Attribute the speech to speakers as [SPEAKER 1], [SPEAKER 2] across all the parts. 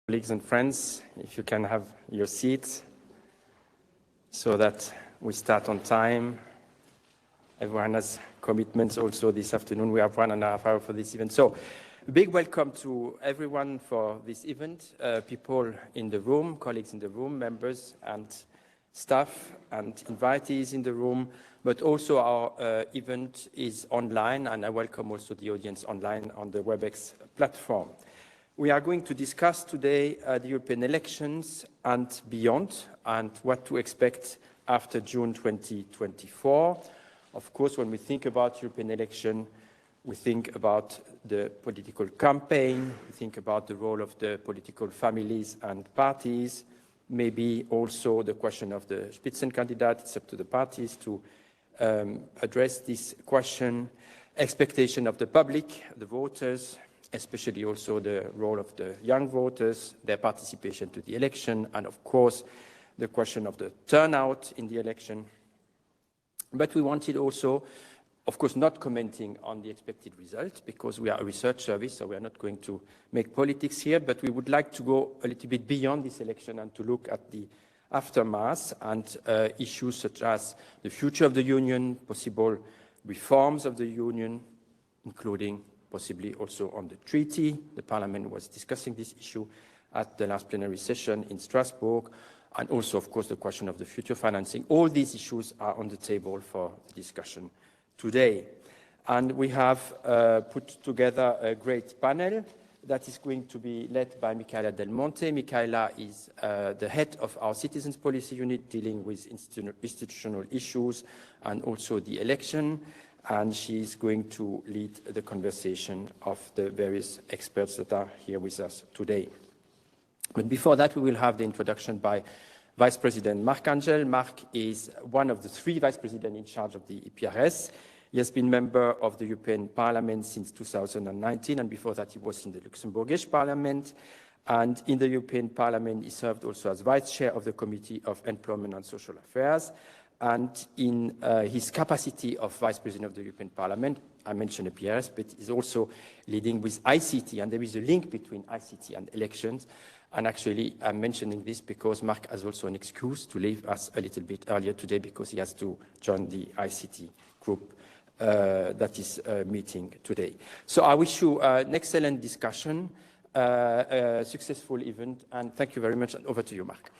[SPEAKER 1] Colleagues and friends, if you can have your seats so that we start on time. Everyone has commitments also this afternoon. We have 1.5 hours for this event. So a big welcome to everyone for this event, people in the room, colleagues in the room, members and staff and invitees in the room, but also our event is online, and I welcome also the audience online on the WebEx platform. We are going to discuss today the European elections and beyond, and what to expect after June 2024. Of course, when we think about European election, we think about the political campaign, we think about the role of the political families and parties, maybe also the question of the Spitzenkandidat. It's up to the parties to address this question, expectation of the public, the voters, especially also the role of the young voters, their participation to the election, and of course, the question of the turnout in the election. But we wanted also, of course, not commenting on the expected results, because we are a research service, so we are not going to make politics here, but we would like to go a little bit beyond this election and to look at the aftermath and issues such as the future of the Union, possible reforms of the Union, including possibly also on the treaty. The Parliament was discussing this issue at the last plenary session in Strasbourg, and also, of course, the question of the future financing. All these issues are on the table for discussion today. And we have put together a great panel that is going to be led by Michaela Del Monte. Michaela is the head of our Citizens Policy Unit, dealing with institutional issues and also the election. And she's going to lead the conversation of the various experts that are here with us today. But before that, we will have the introduction by Vice President Marc. Marc is one of the 3 Vice Presidents in charge of the EPRS. He has been member of the European Parliament since 2019, and before that he was in the Luxembourgish Parliament. And in the European Parliament, he served also as Vice Chair of the Committee of Employment and Social Affairs. And in his capacity of Vice President of the European Parliament, I mentioned EPRS, but he's also leading with ICT, and there is a link between ICT and elections. And actually, I'm mentioning this because Marc has also an excuse to leave us a little bit earlier today because he has to join the ICT group that is meeting today. So I wish you an excellent discussion, a successful event, and thank you very much. And over to you, Marc.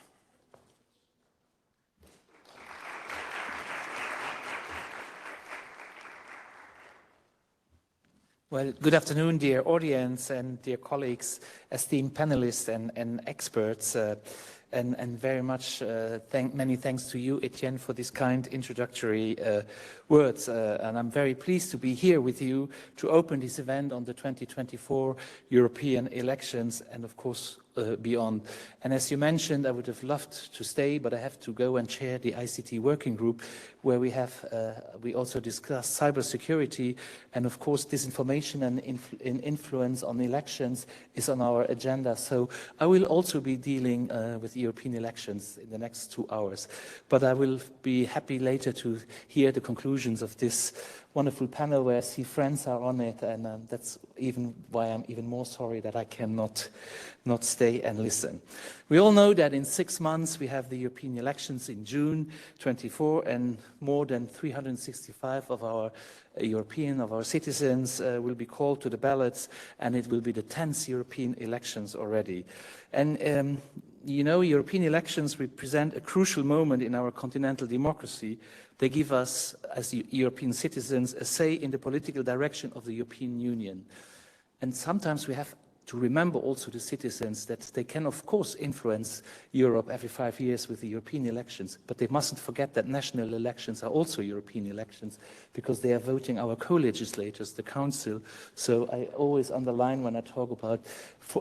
[SPEAKER 2] Well, good afternoon, dear audience and dear colleagues, esteemed panelists and experts, and very much many thanks to you, Etienne, for this kind introductory words. And I'm very pleased to be here with you to open this event on the 2024 European elections and, of course, beyond. And as you mentioned, I would have loved to stay, but I have to go and chair the ICT working group, where we also discuss cybersecurity, and of course disinformation and influence on elections is on our agenda. So I will also be dealing with European elections in the next 2 hours. But I will be happy later to hear the conclusions of this wonderful panel where I see friends are on it, and that's even why I'm even more sorry that I cannot not stay and listen. We all know that in 6 months we have the European elections in June 24, and more than 365 of our citizens will be called to the ballots, and it will be the 10th European elections already. And you know, European elections represent a crucial moment in our continental democracy. They give us, as European citizens, a say in the political direction of the European Union. And sometimes we have to remember also the citizens that they can, of course, influence Europe every 5 years with the European elections, but they mustn't forget that national elections are also European elections, because they are voting our co-legislators, the Council. So I always underline when I talk about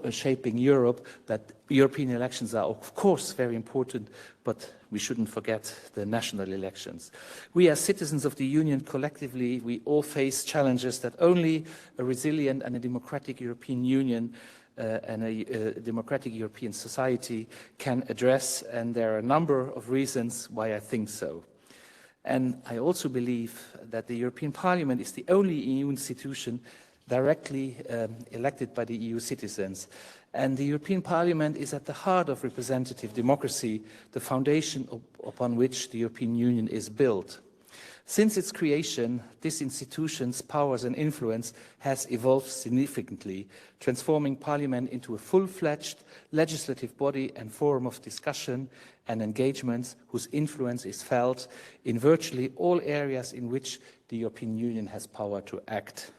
[SPEAKER 2] shaping Europe that European elections are, of course, very important, but we shouldn't forget the national elections. We as citizens of the Union collectively, we all face challenges that only a resilient and a democratic European Union and a democratic European society can address, and there are a number of reasons why I think so. And I also believe that the European Parliament is the only EU institution directly elected by the EU citizens. And the European Parliament is at the heart of representative democracy, the foundation upon which the European Union is built. Since its creation, this institution's powers and influence has evolved significantly, transforming Parliament into a full-fledged legislative body and forum of discussion and engagements whose influence is felt in virtually all areas in which the European Union has power to act.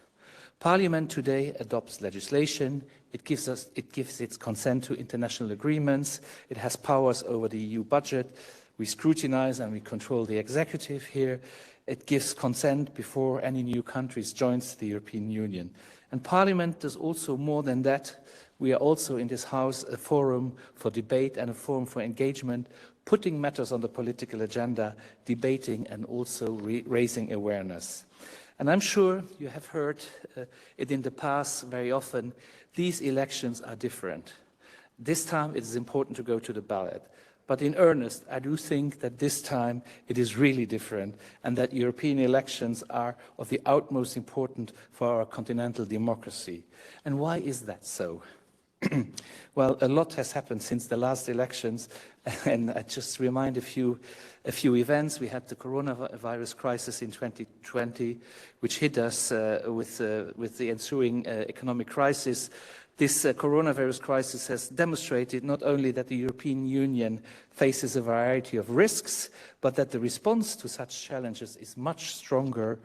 [SPEAKER 2] Parliament today adopts legislation, it gives its consent to international agreements, it has powers over the EU budget, we scrutinize and we control the executive here, it gives consent before any new countries joins the European Union. And Parliament does also more than that. We are also in this House a forum for debate and a forum for engagement, putting matters on the political agenda, debating and also raising awareness. And I'm sure you have heard it in the past very often, these elections are different. This time it is important to go to the ballot. But in earnest, I do think that this time it is really different and that European elections are of the utmost importance for our continental democracy. And why is that so? Well, a lot has happened since the last elections, and I just remind a few events. We had the coronavirus crisis in 2020, which hit us with the ensuing economic crisis. This coronavirus crisis has demonstrated not only that the European Union faces a variety of risks, but that the response to such challenges is much stronger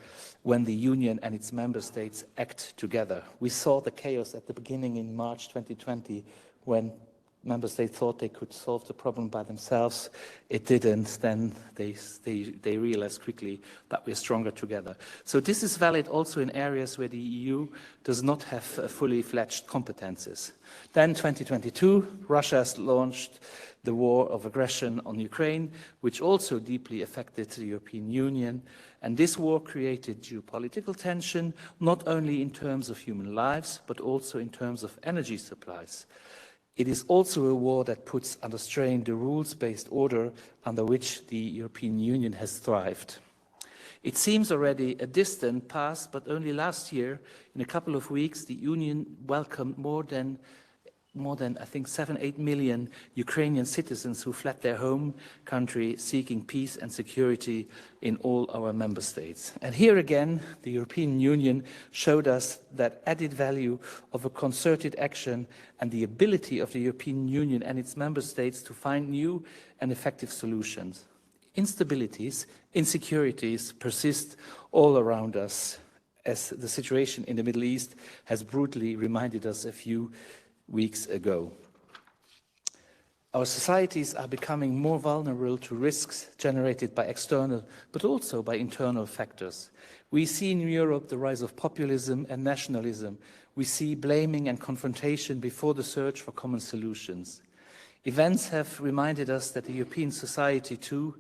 [SPEAKER 2] when the Union and its member states act together. We saw the chaos at the beginning in March 2020 when member states thought they could solve the problem by themselves. It didn't. Then they realized quickly that we're stronger together. So this is valid also in areas where the EU does not have fully fledged competences. Then 2022, Russia has launched the war of aggression on Ukraine, which also deeply affected the European Union. And this war created geopolitical tension, not only in terms of human lives, but also in terms of energy supplies. It is also a war that puts under strain the rules-based order under which the European Union has thrived. It seems already a distant past, but only last year, in a couple of weeks, the Union welcomed more than I think 7-8 million Ukrainian citizens who fled their home country seeking peace and security in all our member states. And here again, the European Union showed us that added value of a concerted action and the ability of the European Union and its member states to find new and effective solutions. Instabilities, insecurities persist all around us, as the situation in the Middle East has brutally reminded us a few weeks ago. Our societies are becoming more vulnerable to risks generated by external, but also by internal factors. We see in Europe the rise of populism and nationalism. We see blaming and confrontation before the search for common solutions. Events have reminded us that the European society too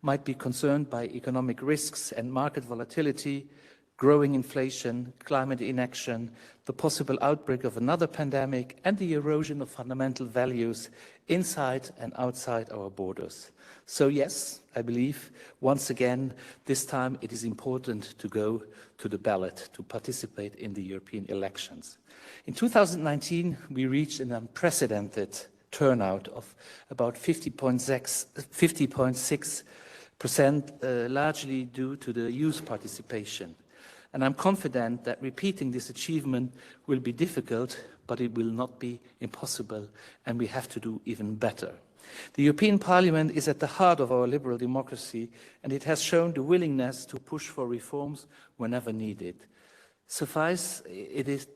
[SPEAKER 2] might be concerned by economic risks and market volatility, growing inflation, climate inaction, the possible outbreak of another pandemic, and the erosion of fundamental values inside and outside our borders. So yes, I believe, once again, this time it is important to go to the ballot, to participate in the European elections. In 2019, we reached an unprecedented turnout of about 50.6%, largely due to the youth participation. And I'm confident that repeating this achievement will be difficult, but it will not be impossible, and we have to do even better. The European Parliament is at the heart of our liberal democracy, and it has shown the willingness to push for reforms whenever needed. Suffice it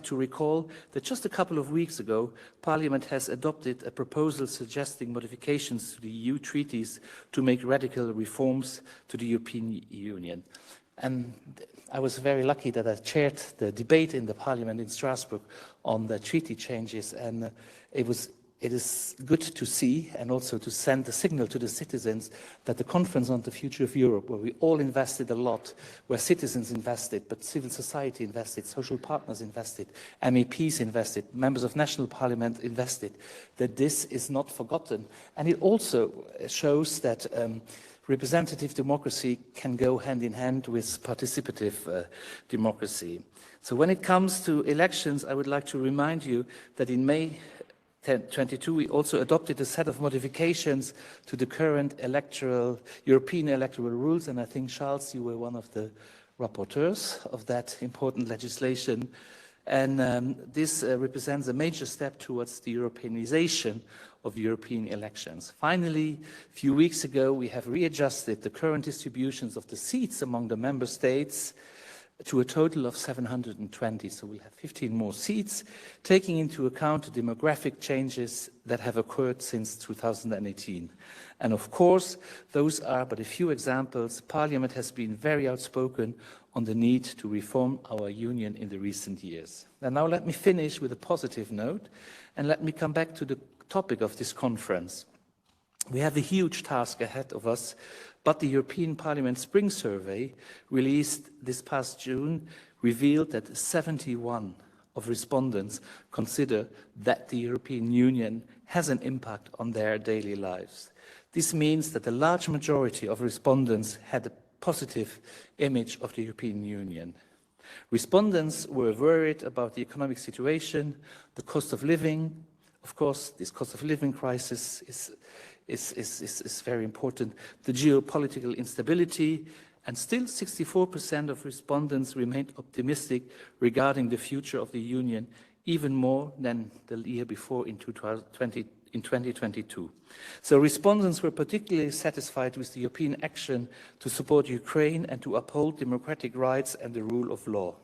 [SPEAKER 2] to recall that just a couple of weeks ago, Parliament has adopted a proposal suggesting modifications to the EU treaties to make radical reforms to the European Union. And I was very lucky that I chaired the debate in the Parliament in Strasbourg on the treaty changes, and it is good to see and also to send the signal to the citizens that the Conference on the Future of Europe, where we all invested a lot, where citizens invested, but civil society invested, social partners invested, MEPs invested, members of national parliament invested, that this is not forgotten. And it also shows that representative democracy can go hand in hand with participative democracy. So when it comes to elections, I would like to remind you that in May 2022, we also adopted a set of modifications to the current European electoral rules, and I think, Charles, you were one of the rapporteurs of that important legislation. And this represents a major step towards the Europeanization of European elections. Finally, a few weeks ago, we have readjusted the current distributions of the seats among the member states to a total of 720. So we'll have 15 more seats, taking into account the demographic changes that have occurred since 2018. And of course, those are but a few examples. Parliament has been very outspoken on the need to reform our union in the recent years. And now let me finish with a positive note, and let me come back to the topic of this conference. We have a huge task ahead of us, but the European Parliament Spring Survey, released this past June, revealed that 71 of respondents consider that the European Union has an impact on their daily lives. This means that a large majority of respondents had a positive image of the European Union. Respondents were worried about the economic situation, the cost of living. Of course, this cost of living crisis is very important, the geopolitical instability, and still 64% of respondents remained optimistic regarding the future of the Union, even more than the year before in 2022. So respondents were particularly satisfied with the European action to support Ukraine and to uphold democratic rights and the rule of law.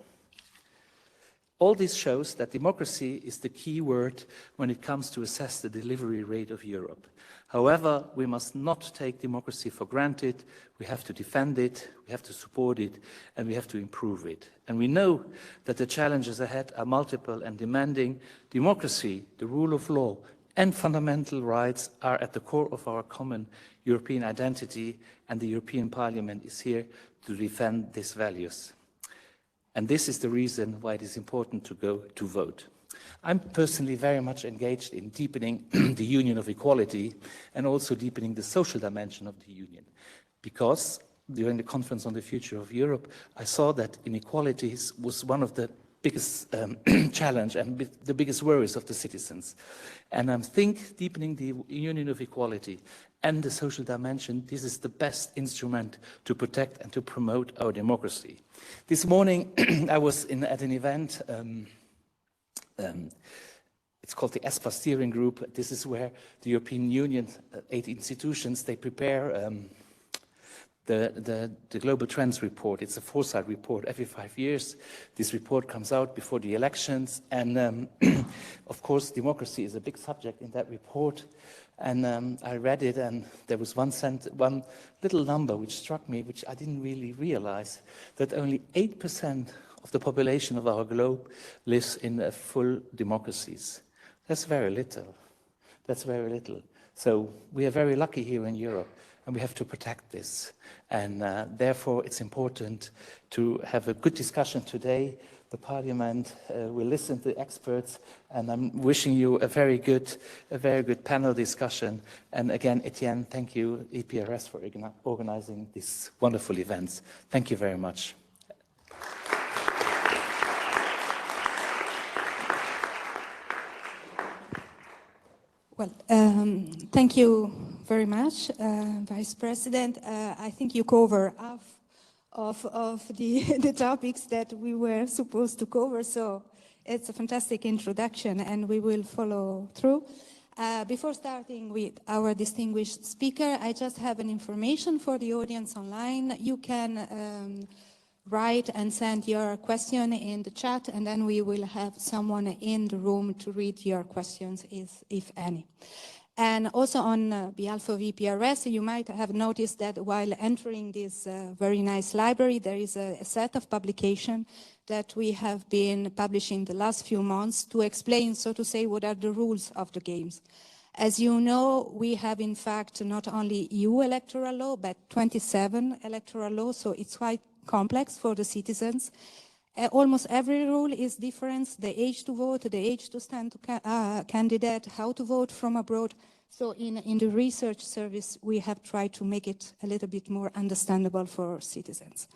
[SPEAKER 2] All this shows that democracy is the key word when it comes to assess the delivery rate of Europe. However, we must not take democracy for granted. We have to defend it, we have to support it, and we have to improve it. And we know that the challenges ahead are multiple and demanding. Democracy, the rule of law, and fundamental rights are at the core of our common European identity, and the European Parliament is here to defend these values. And this is the reason why it is important to go to vote. I'm personally very much engaged in deepening the union of equality and also deepening the social dimension of the union, because during the conference on the future of Europe, I saw that inequalities was one of the biggest challenge and the biggest worries of the citizens. And I think deepening the union of equality and the social dimension, this is the best instrument to protect and to promote our democracy. This morning, I was at an event, it's called the ESPA steering group. This is where the European Union, 8 institutions, they prepare the Global Trends report. It's a foresight report every 5 years. This report comes out before the elections. And of course, democracy is a big subject in that report. And I read it, and there was one little number which struck me, which I didn't really realize, that only 8% of the population of our globe lives in full democracies. That's very little. That's very little. So we are very lucky here in Europe, and we have to protect this. And therefore, it's important to have a good discussion today. The Parliament will listen to the experts, and I'm wishing you a very good panel discussion. And again, Etienne, thank you, EPRS, for organizing these wonderful events. Thank you very much.
[SPEAKER 3] Well, thank you very much, Vice President. I think you cover half of the topics that we were supposed to cover, so it's a fantastic introduction, and we will follow through. Before starting with our distinguished speaker, I just have an information for the audience online. You can write and send your question in the chat, and then we will have someone in the room to read your questions, if any. And also on behalf of EPRS, you might have noticed that while entering this very nice library, there is a set of publications that we have been publishing the last few months to explain, so to say, what are the rules of the games. As you know, we have in fact not only EU electoral law, but 27 electoral laws, so it's quite complex for the citizens. Almost every rule is different: the age to vote, the age to stand candidate, how to vote from abroad. So in the research service, we have tried to make it a little bit more understandable for citizens.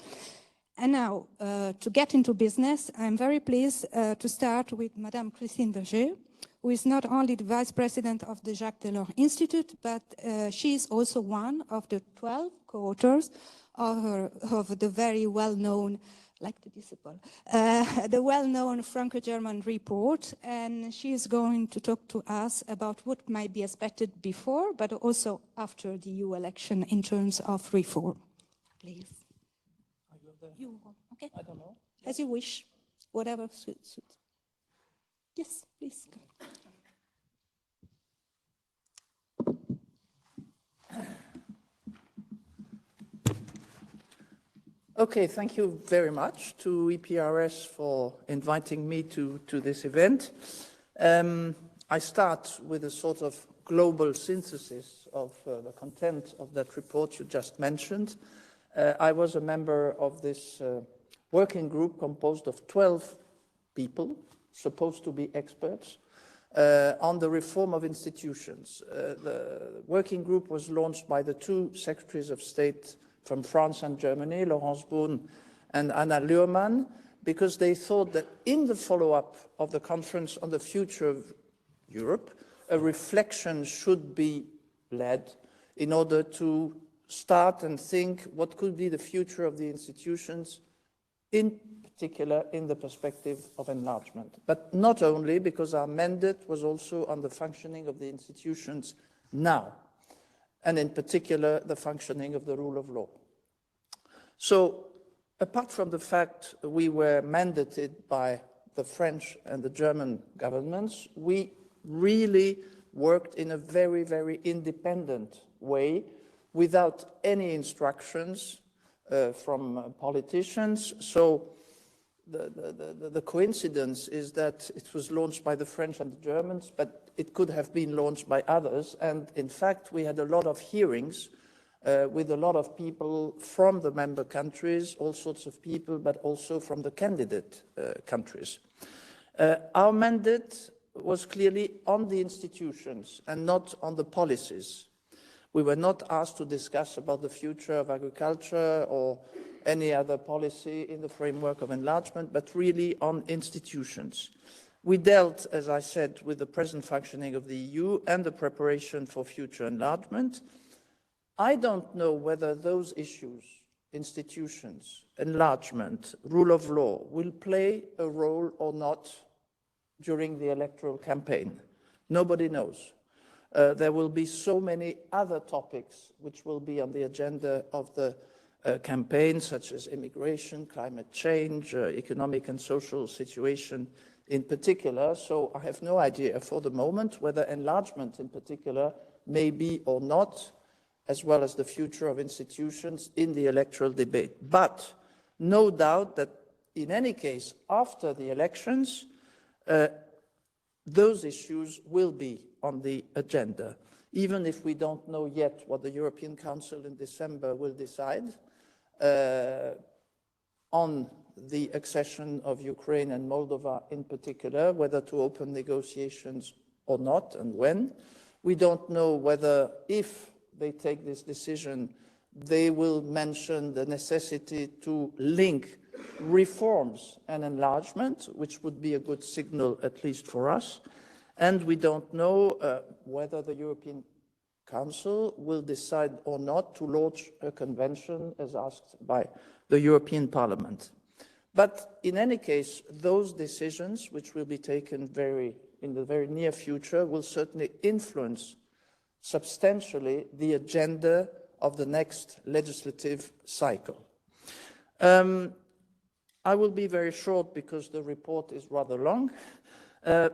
[SPEAKER 3] And now, to get into business, I'm very pleased to start with Madame Christine VERGER, who is not only the Vice President of the Jacques Delors Institute, but she is also one of the 12 co-authors of the very well-known, like the disciple, the well-known Franco-German report, and she is going to talk to us about what might be expected before, but also after the EU election in terms of reform. Please. You, okay?
[SPEAKER 2] I don't know.
[SPEAKER 3] As you wish, whatever suits. Yes, please.
[SPEAKER 4] Okay, thank you very much to EPRS for inviting me to this event. I start with a sort of global synthesis of the content of that report you just mentioned. I was a member of this working group composed of 12 people, supposed to be experts, on the reform of institutions. The working group was launched by the two secretaries of state from France and Germany, Laurence Boone and Anna Leuven, because they thought that in the follow-up of the conference on the future of Europe, a reflection should be led in order to start and think what could be the future of the institutions, in particular in the perspective of enlargement. But not only, because our mandate was also on the functioning of the institutions now, and in particular the functioning of the rule of law. So apart from the fact we were mandated by the French and the German governments, we really worked in a very, very independent way without any instructions from politicians. So the coincidence is that it was launched by the French and the Germans, but it could have been launched by others. And in fact, we had a lot of hearings with a lot of people from the member countries, all sorts of people, but also from the candidate countries. Our mandate was clearly on the institutions and not on the policies. We were not asked to discuss about the future of agriculture or any other policy in the framework of enlargement, but really on institutions. We dealt, as I said, with the present functioning of the EU and the preparation for future enlargement. I don't know whether those issues, institutions, enlargement, rule of law, will play a role or not during the electoral campaign. Nobody knows. There will be so many other topics which will be on the agenda of the campaign, such as immigration, climate change, economic and social situation in particular. So I have no idea for the moment whether enlargement in particular may be or not, as well as the future of institutions in the electoral debate. But no doubt that in any case, after the elections, those issues will be on the agenda, even if we don't know yet what the European Council in December will decide on the accession of Ukraine and Moldova in particular, whether to open negotiations or not and when. We don't know whether, if they take this decision, they will mention the necessity to link reforms and enlargement, which would be a good signal, at least for us. And we don't know whether the European Council will decide or not to launch a convention as asked by the European Parliament. But in any case, those decisions, which will be taken in the very near future, will certainly influence substantially the agenda of the next legislative cycle. I will be very short because the report is rather long.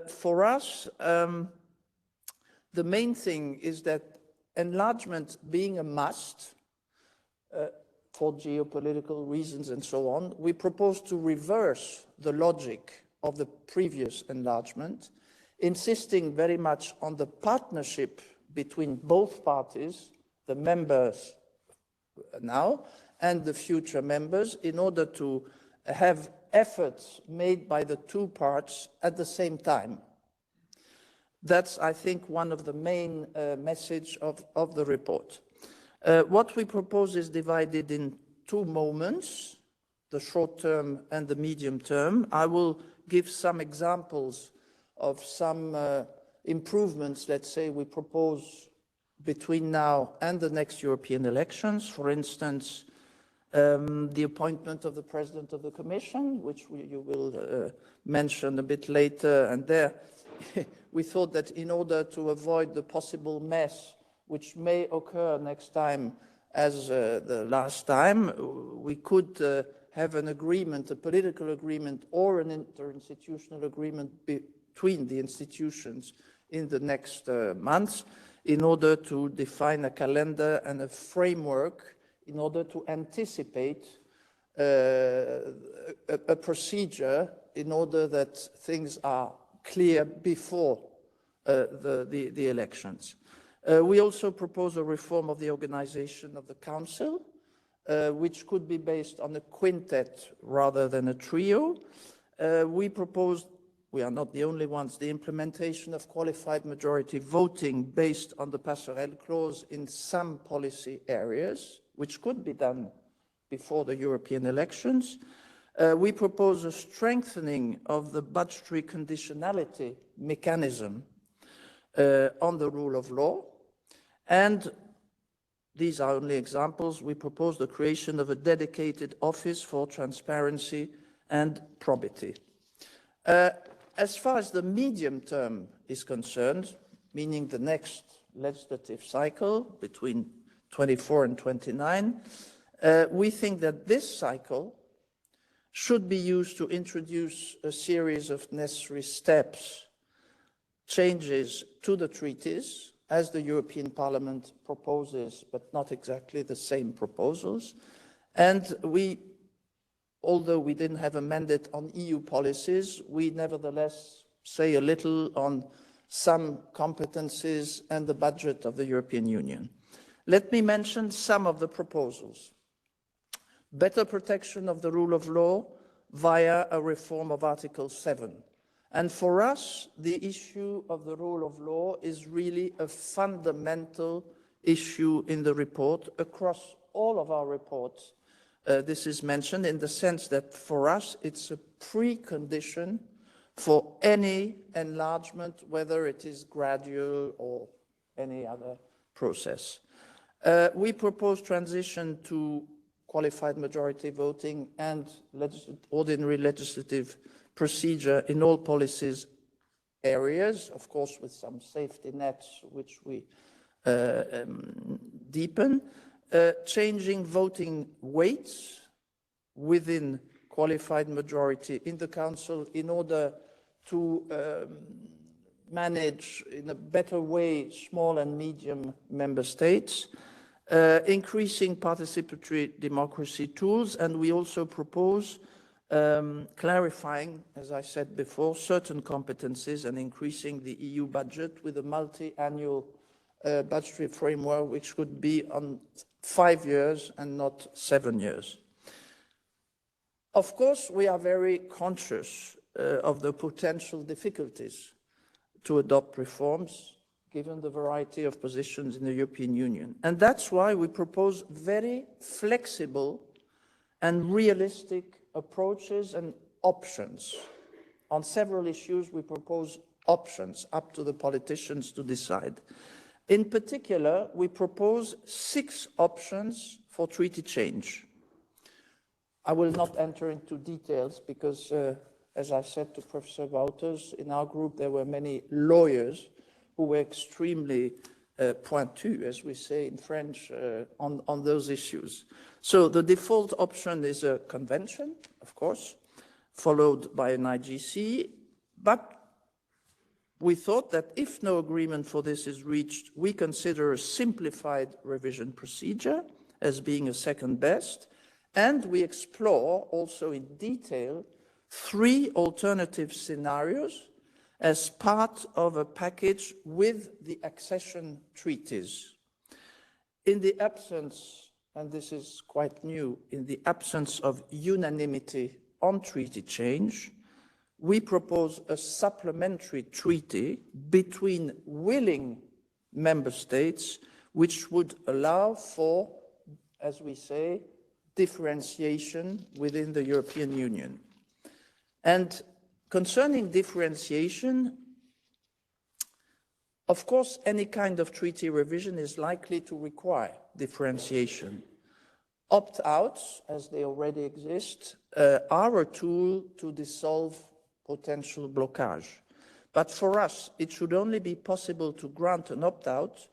[SPEAKER 4] For us, the main thing is that enlargement being a must for geopolitical reasons and so on, we propose to reverse the logic of the previous enlargement, insisting very much on the partnership between both parties, the members now and the future members, in order to have efforts made by the two parts at the same time. That's, I think, one of the main message of the report. What we propose is divided in two moments, the short term and the medium term. I will give some examples of some improvements, let's say, we propose between now and the next European elections. For instance, the appointment of the President of the Commission, which you will mention a bit later, and there we thought that in order to avoid the possible mess which may occur next time as the last time, we could have an agreement, a political agreement or an interinstitutional agreement between the institutions in the next months in order to define a calendar and a framework in order to anticipate a procedure in order that things are clear before the elections. We also propose a reform of the organization of the Council, which could be based on a quintet rather than a trio. We proposed, we are not the only ones, the implementation of qualified majority voting based on the passerelle clause in some policy areas, which could be done before the European elections. We propose a strengthening of the budgetary conditionality mechanism on the rule of law. And these are only examples. We propose the creation of a dedicated office for transparency and probity. As far as the medium term is concerned, meaning the next legislative cycle between 24 and 29, we think that this cycle should be used to introduce a series of necessary steps, changes to the treaties, as the European Parliament proposes, but not exactly the same proposals. And we, although we didn't have a mandate on EU policies, we nevertheless say a little on some competencies and the budget of the European Union. Let me mention some of the proposals. Better protection of the rule of law via a reform of Article 7. And for us, the issue of the rule of law is really a fundamental issue in the report. Across all of our reports, this is mentioned in the sense that for us, it's a precondition for any enlargement, whether it is gradual or any other process. We propose transition to qualified majority voting and ordinary legislative procedure in all policies areas, of course with some safety nets which we deepen, changing voting weights within qualified majority in the Council in order to manage in a better way small and medium member states, increasing participatory democracy tools, and we also propose clarifying, as I said before, certain competencies and increasing the EU budget with a multi-annual budgetary framework which could be on 5 years and not 7 years. Of course, we are very conscious of the potential difficulties to adopt reforms given the variety of positions in the European Union. And that's why we propose very flexible and realistic approaches and options. On several issues, we propose options up to the politicians to decide. In particular, we propose 6 options for treaty change. I will not enter into details because, as I said to Professor Wouters, in our group there were many lawyers who were extremely pointu, as we say in French, on those issues. So the default option is a convention, of course, followed by an IGC, but we thought that if no agreement for this is reached, we consider a simplified revision procedure as being a second best, and we explore also in detail 3 alternative scenarios as part of a package with the accession treaties. In the absence, and this is quite new, in the absence of unanimity on treaty change, we propose a supplementary treaty between willing member states, which would allow for, as we say, differentiation within the European Union. And concerning differentiation, of course, any kind of treaty revision is likely to require differentiation. Opt-outs, as they already exist, are a tool to dissolve potential blockage. But for us, it should only be possible to grant an opt-out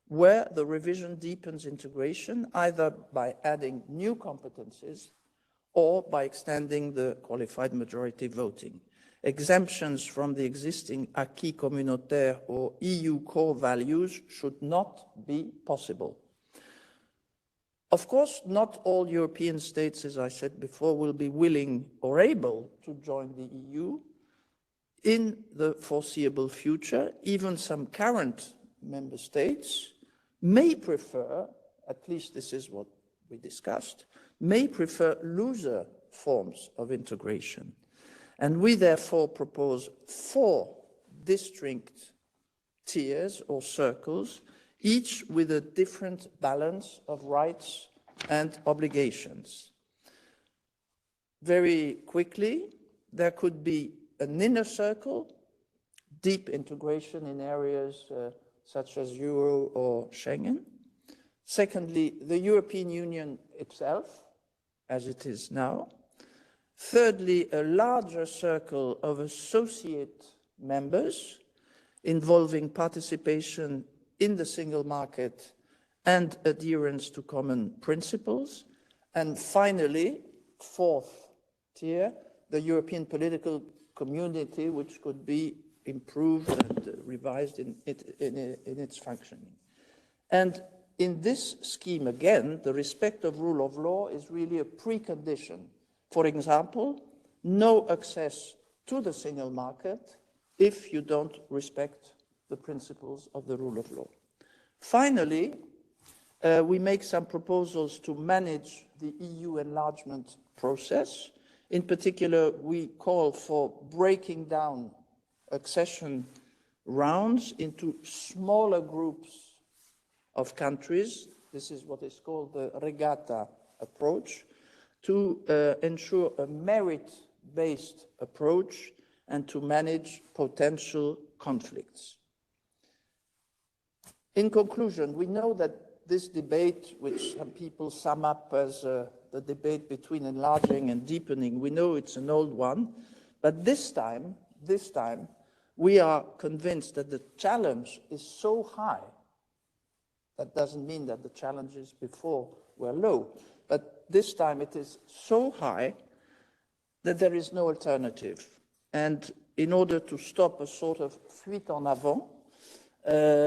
[SPEAKER 4] where the revision deepens integration, either by adding new competencies or by extending the qualified majority voting. Exemptions from the existing acquis communautaire or EU core values should not be possible. Of course, not all European states, as I said before, will be willing or able to join the EU in the foreseeable future. Even some current member states may prefer, at least this is what we discussed, may prefer looser forms of integration. And we therefore propose 4 distinct tiers or circles, each with a different balance of rights and obligations. Very quickly, there could be an inner circle, deep integration in areas such as Euro or Schengen. Secondly, the European Union itself, as it is now. Thirdly, a larger circle of associate members involving participation in the single market and adherence to common principles. And finally, 4th tier, the European political community, which could be improved and revised in its functioning. And in this scheme, again, the respect of rule of law is really a precondition. For example, no access to the single market if you don't respect the principles of the rule of law. Finally, we make some proposals to manage the EU enlargement process. In particular, we call for breaking down accession rounds into smaller groups of countries. This is what is called the regatta approach, to ensure a merit-based approach and to manage potential conflicts. In conclusion, we know that this debate, which some people sum up as the debate between enlarging and deepening, we know it's an old one, but this time, we are convinced that the challenge is so high. That doesn't mean that the challenges before were low, but this time it is so high that there is no alternative. And in order to stop a sort of fuite en avant,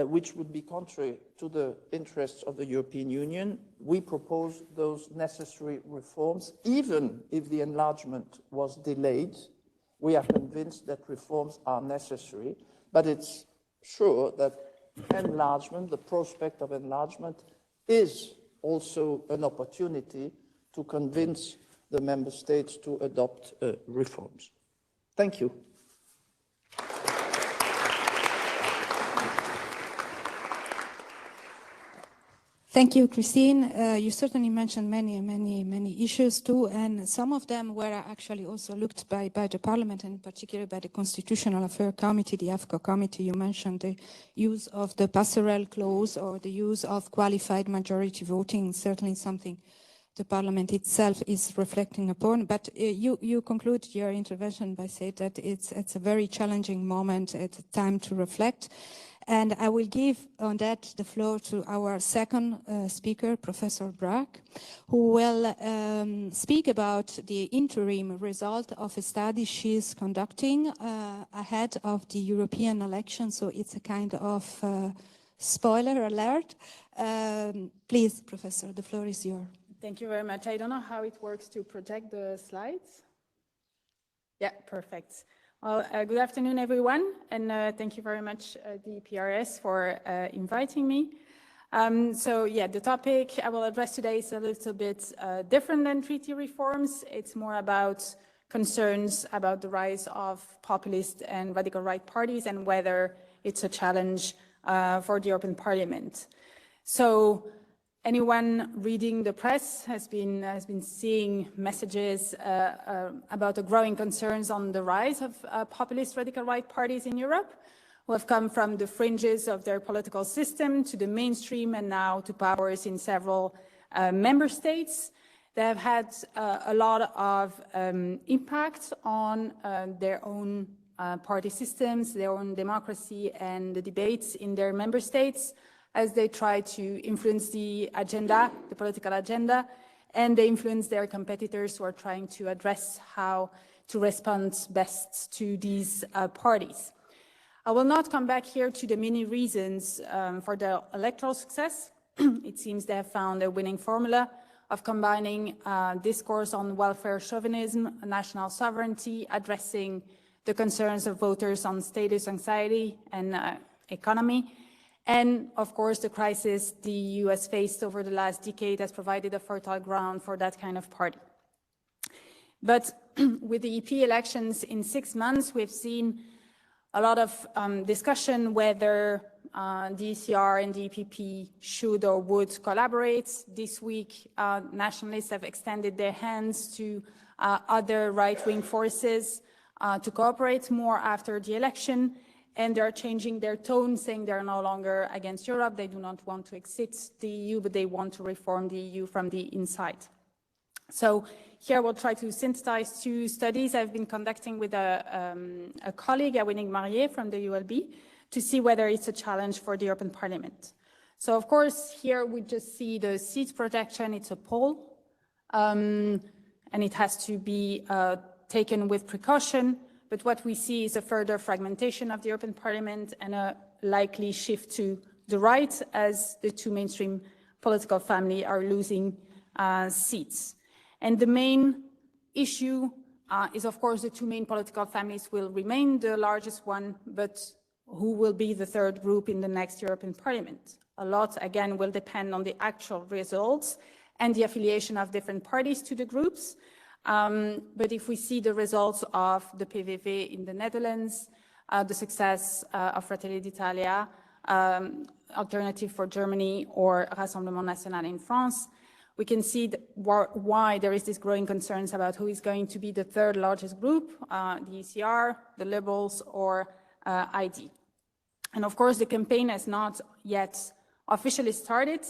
[SPEAKER 4] which would be contrary to the interests of the European Union, we propose those necessary reforms. Even if the enlargement was delayed, we are convinced that reforms are necessary, but it's sure that enlargement, the prospect of enlargement, is also an opportunity to convince the member states to adopt reforms. Thank you.
[SPEAKER 3] Thank you, Christine. You certainly mentioned many issues too, and some of them were actually also looked by the Parliament, and in particular by the Constitutional Affairs Committee, the AFCO Committee. You mentioned the use of the passerelle clause or the use of qualified majority voting, certainly something the Parliament itself is reflecting upon. But you conclude your intervention by saying that it's a very challenging moment, it's a time to reflect. And I will give on that the floor to our second speaker, Professor Marc, who will speak about the interim result of a study she's conducting ahead of the European election. So it's a kind of spoiler alert. Please, Professor, the floor is yours.
[SPEAKER 5] Thank you very much. I don't know how it works to project the slides. Yeah, perfect. Well, good afternoon, everyone, and thank you very much, the EPRS, for inviting me. So, the topic I will address today is a little bit different than treaty reforms. It's more about concerns about the rise of populist and radical right parties and whether it's a challenge for the European Parliament. So anyone reading the press has been seeing messages about the growing concerns on the rise of populist radical right parties in Europe, who have come from the fringes of their political system to the mainstream and now to powers in several member states. They have had a lot of impact on their own party systems, their own democracy, and the debates in their member states as they try to influence the agenda, the political agenda, and they influence their competitors who are trying to address how to respond best to these parties. I will not come back here to the many reasons for the electoral success. It seems they have found a winning formula of combining discourse on welfare chauvinism, national sovereignty, addressing the concerns of voters on status anxiety and economy. And of course, the crisis the EU has faced over the last decade has provided a fertile ground for that kind of party. But with the EP elections in 6 months, we've seen a lot of discussion whether the ECR and the EPP should or would collaborate. This week, nationalists have extended their hands to other right-wing forces to cooperate more after the election, and they're changing their tone, saying they're no longer against Europe. They do not want to exit the EU, but they want to reform the EU from the inside. So here we'll try to synthesize 2 studies I've been conducting with a colleague, Awinick Marié from the ULB, to see whether it's a challenge for the European Parliament. So of course, here we just see the seat projection. It's a poll, and it has to be taken with precaution. But what we see is a further fragmentation of the European Parliament and a likely shift to the right as the 2 mainstream political families are losing seats. And the main issue is, of course, the 2 main political families will remain the largest one, but who will be the 3rd group in the next European Parliament? A lot, again, will depend on the actual results and the affiliation of different parties to the groups. But if we see the results of the PVV in the Netherlands, the success of Fratelli d'Italia, Alternative for Germany, or Rassemblement National in France, we can see why there is this growing concerns about who is going to be the 3rd largest group, the ECR, the Liberals, or ID. And of course, the campaign has not yet officially started,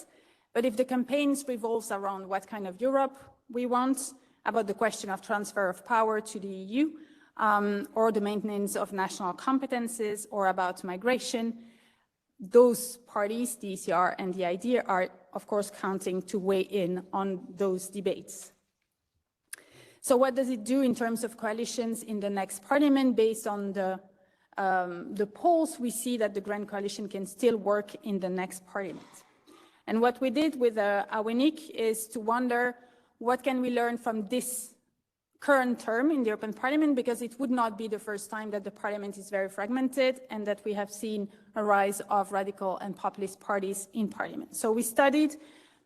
[SPEAKER 5] but if the campaign revolves around what kind of Europe we want, about the question of transfer of power to the EU, or the maintenance of national competences, or about migration, those parties, the ECR and the ID, are of course counting to weigh in on those debates. So what does it do in terms of coalitions in the next parliament? Based on the polls, we see that the Grand Coalition can still work in the next parliament. And what we did with Awinick is to wonder, what can we learn from this current term in the European Parliament, because it would not be the first time that the Parliament is very fragmented and that we have seen a rise of radical and populist parties in Parliament. So we studied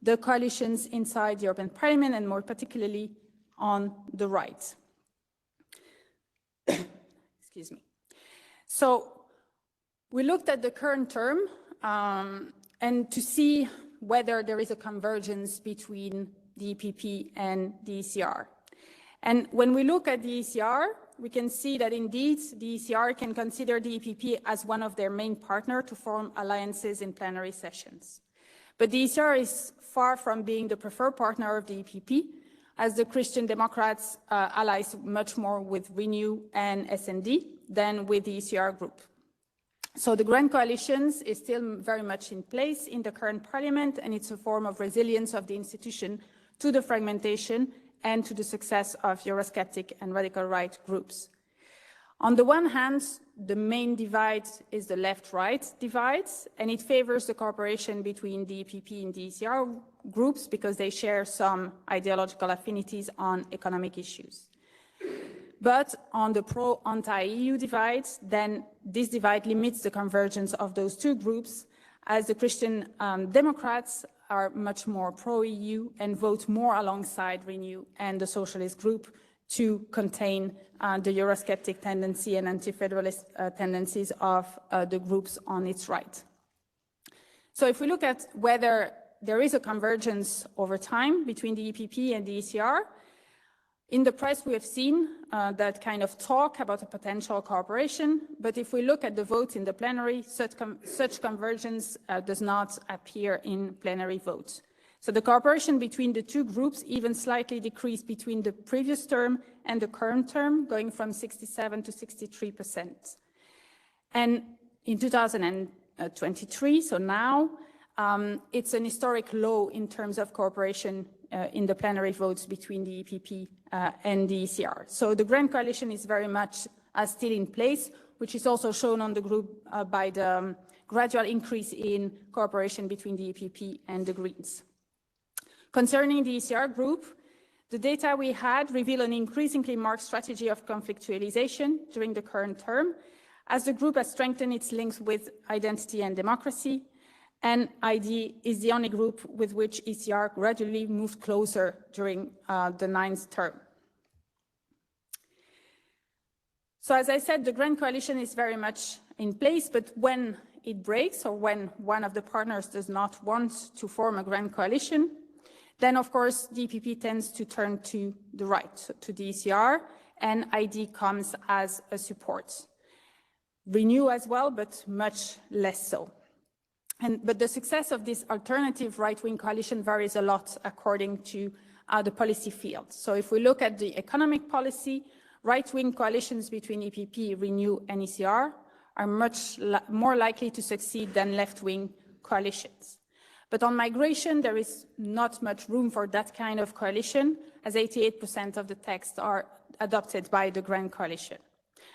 [SPEAKER 5] the coalitions inside the European Parliament and more particularly on the right. Excuse me. So we looked at the current term and to see whether there is a convergence between the EPP and the ECR. And when we look at the ECR, we can see that indeed the ECR can consider the EPP as one of their main partners to form alliances in plenary sessions. But the ECR is far from being the preferred partner of the EPP, as the Christian Democrats allies much more with Renew and SND than with the ECR group. So the Grand Coalitions is still very much in place in the current parliament, and it's a form of resilience of the institution to the fragmentation and to the success of Eurosceptic and radical right groups. On the one hand, the main divide is the left-right divide, and it favors the cooperation between the EPP and the ECR groups because they share some ideological affinities on economic issues. But on the pro-anti-EU divide, then this divide limits the convergence of those 2 groups, as the Christian Democrats are much more pro-EU and vote more alongside Renew and the Socialist group to contain the Eurosceptic tendency and anti-federalist tendencies of the groups on its right. So if we look at whether there is a convergence over time between the EPP and the ECR, in the press we have seen that kind of talk about a potential cooperation, but if we look at the vote in the plenary, such convergence does not appear in plenary votes. So the cooperation between the two groups even slightly decreased between the previous term and the current term, going from 67 to 63%. And in 2023, so now, it's an historic low in terms of cooperation in the plenary votes between the EPP and the ECR. So the Grand Coalition is very much still in place, which is also shown on the group by the gradual increase in cooperation between the EPP and the Greens. Concerning the ECR group, the data we had reveal an increasingly marked strategy of conflictualization during the current term, as the group has strengthened its links with Identity and Democracy, and ID is the only group with which ECR gradually moved closer during the 9th term. So as I said, the Grand Coalition is very much in place, but when it breaks or when one of the partners does not want to form a Grand Coalition, then of course the EPP tends to turn to the right, so to the ECR, and ID comes as a support. Renew as well, but much less so. But the success of this alternative right-wing coalition varies a lot according to the policy field. So if we look at the economic policy, right-wing coalitions between EPP, Renew, and ECR are much more likely to succeed than left-wing coalitions. But on migration, there is not much room for that kind of coalition, as 88% of the texts are adopted by the Grand Coalition.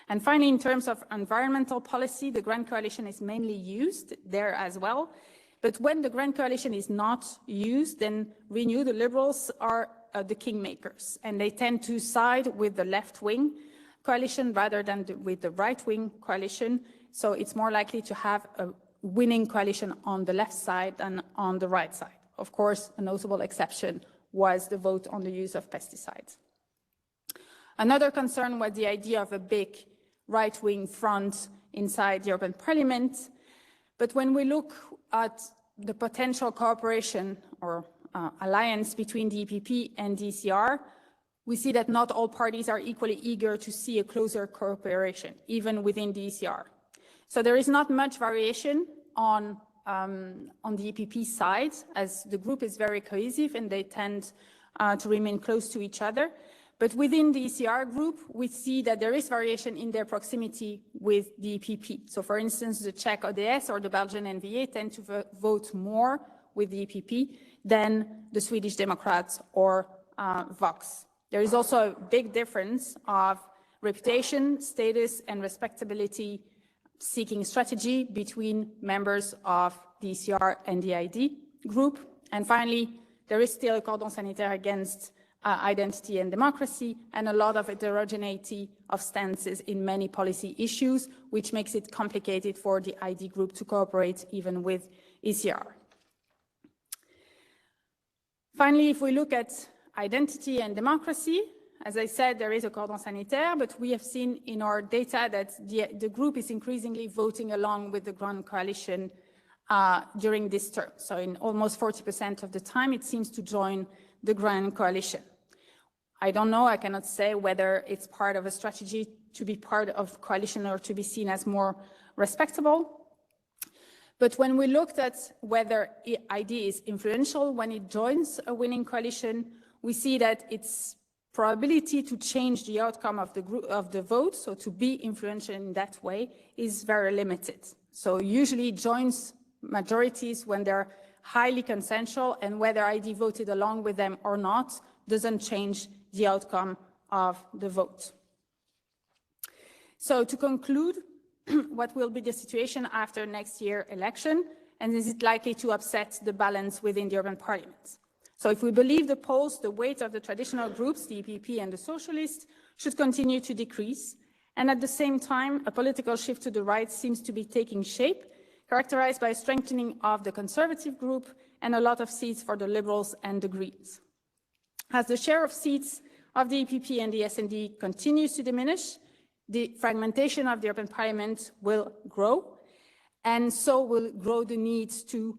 [SPEAKER 5] And finally, in terms of environmental policy, the Grand Coalition is mainly used there as well. But when the Grand Coalition is not used, then Renew, the Liberals, are the kingmakers, and they tend to side with the left-wing coalition rather than with the right-wing coalition. So it's more likely to have a winning coalition on the left side than on the right side. Of course, a notable exception was the vote on the use of pesticides. Another concern was the idea of a big right-wing front inside the European Parliament. But when we look at the potential cooperation or alliance between the EPP and the ECR, we see that not all parties are equally eager to see a closer cooperation, even within the ECR. So there is not much variation on the EPP side, as the group is very cohesive and they tend to remain close to each other. But within the ECR group, we see that there is variation in their proximity with the EPP. So for instance, the Czech ODS or the Belgian NVA tend to vote more with the EPP than the Swedish Democrats or Vox. There is also a big difference of reputation, status, and respectability seeking strategy between members of the ECR and the ID group. And finally, there is still a cordon sanitaire against Identity and Democracy, and a lot of heterogeneity of stances in many policy issues, which makes it complicated for the ID group to cooperate even with ECR. Finally, if we look at Identity and Democracy, as I said, there is a cordon sanitaire, but we have seen in our data that the group is increasingly voting along with the Grand Coalition during this term. So in almost 40% of the time, it seems to join the Grand Coalition. I don't know, I cannot say whether it's part of a strategy to be part of coalition or to be seen as more respectable. But when we looked at whether ID is influential when it joins a winning coalition, we see that its probability to change the outcome of the vote, so to be influential in that way, is very limited. So usually it joins majorities when they're highly consensual, and whether ID voted along with them or not doesn't change the outcome of the vote. So to conclude, what will be the situation after next year's election, and is it likely to upset the balance within the European Parliament? So if we believe the polls, the weight of the traditional groups, the EPP and the Socialists, should continue to decrease, and at the same time, a political shift to the right seems to be taking shape, characterized by a strengthening of the Conservative group and a lot of seats for the Liberals and the Greens. As the share of seats of the EPP and the SD continues to diminish, the fragmentation of the European Parliament will grow, and so will grow the need to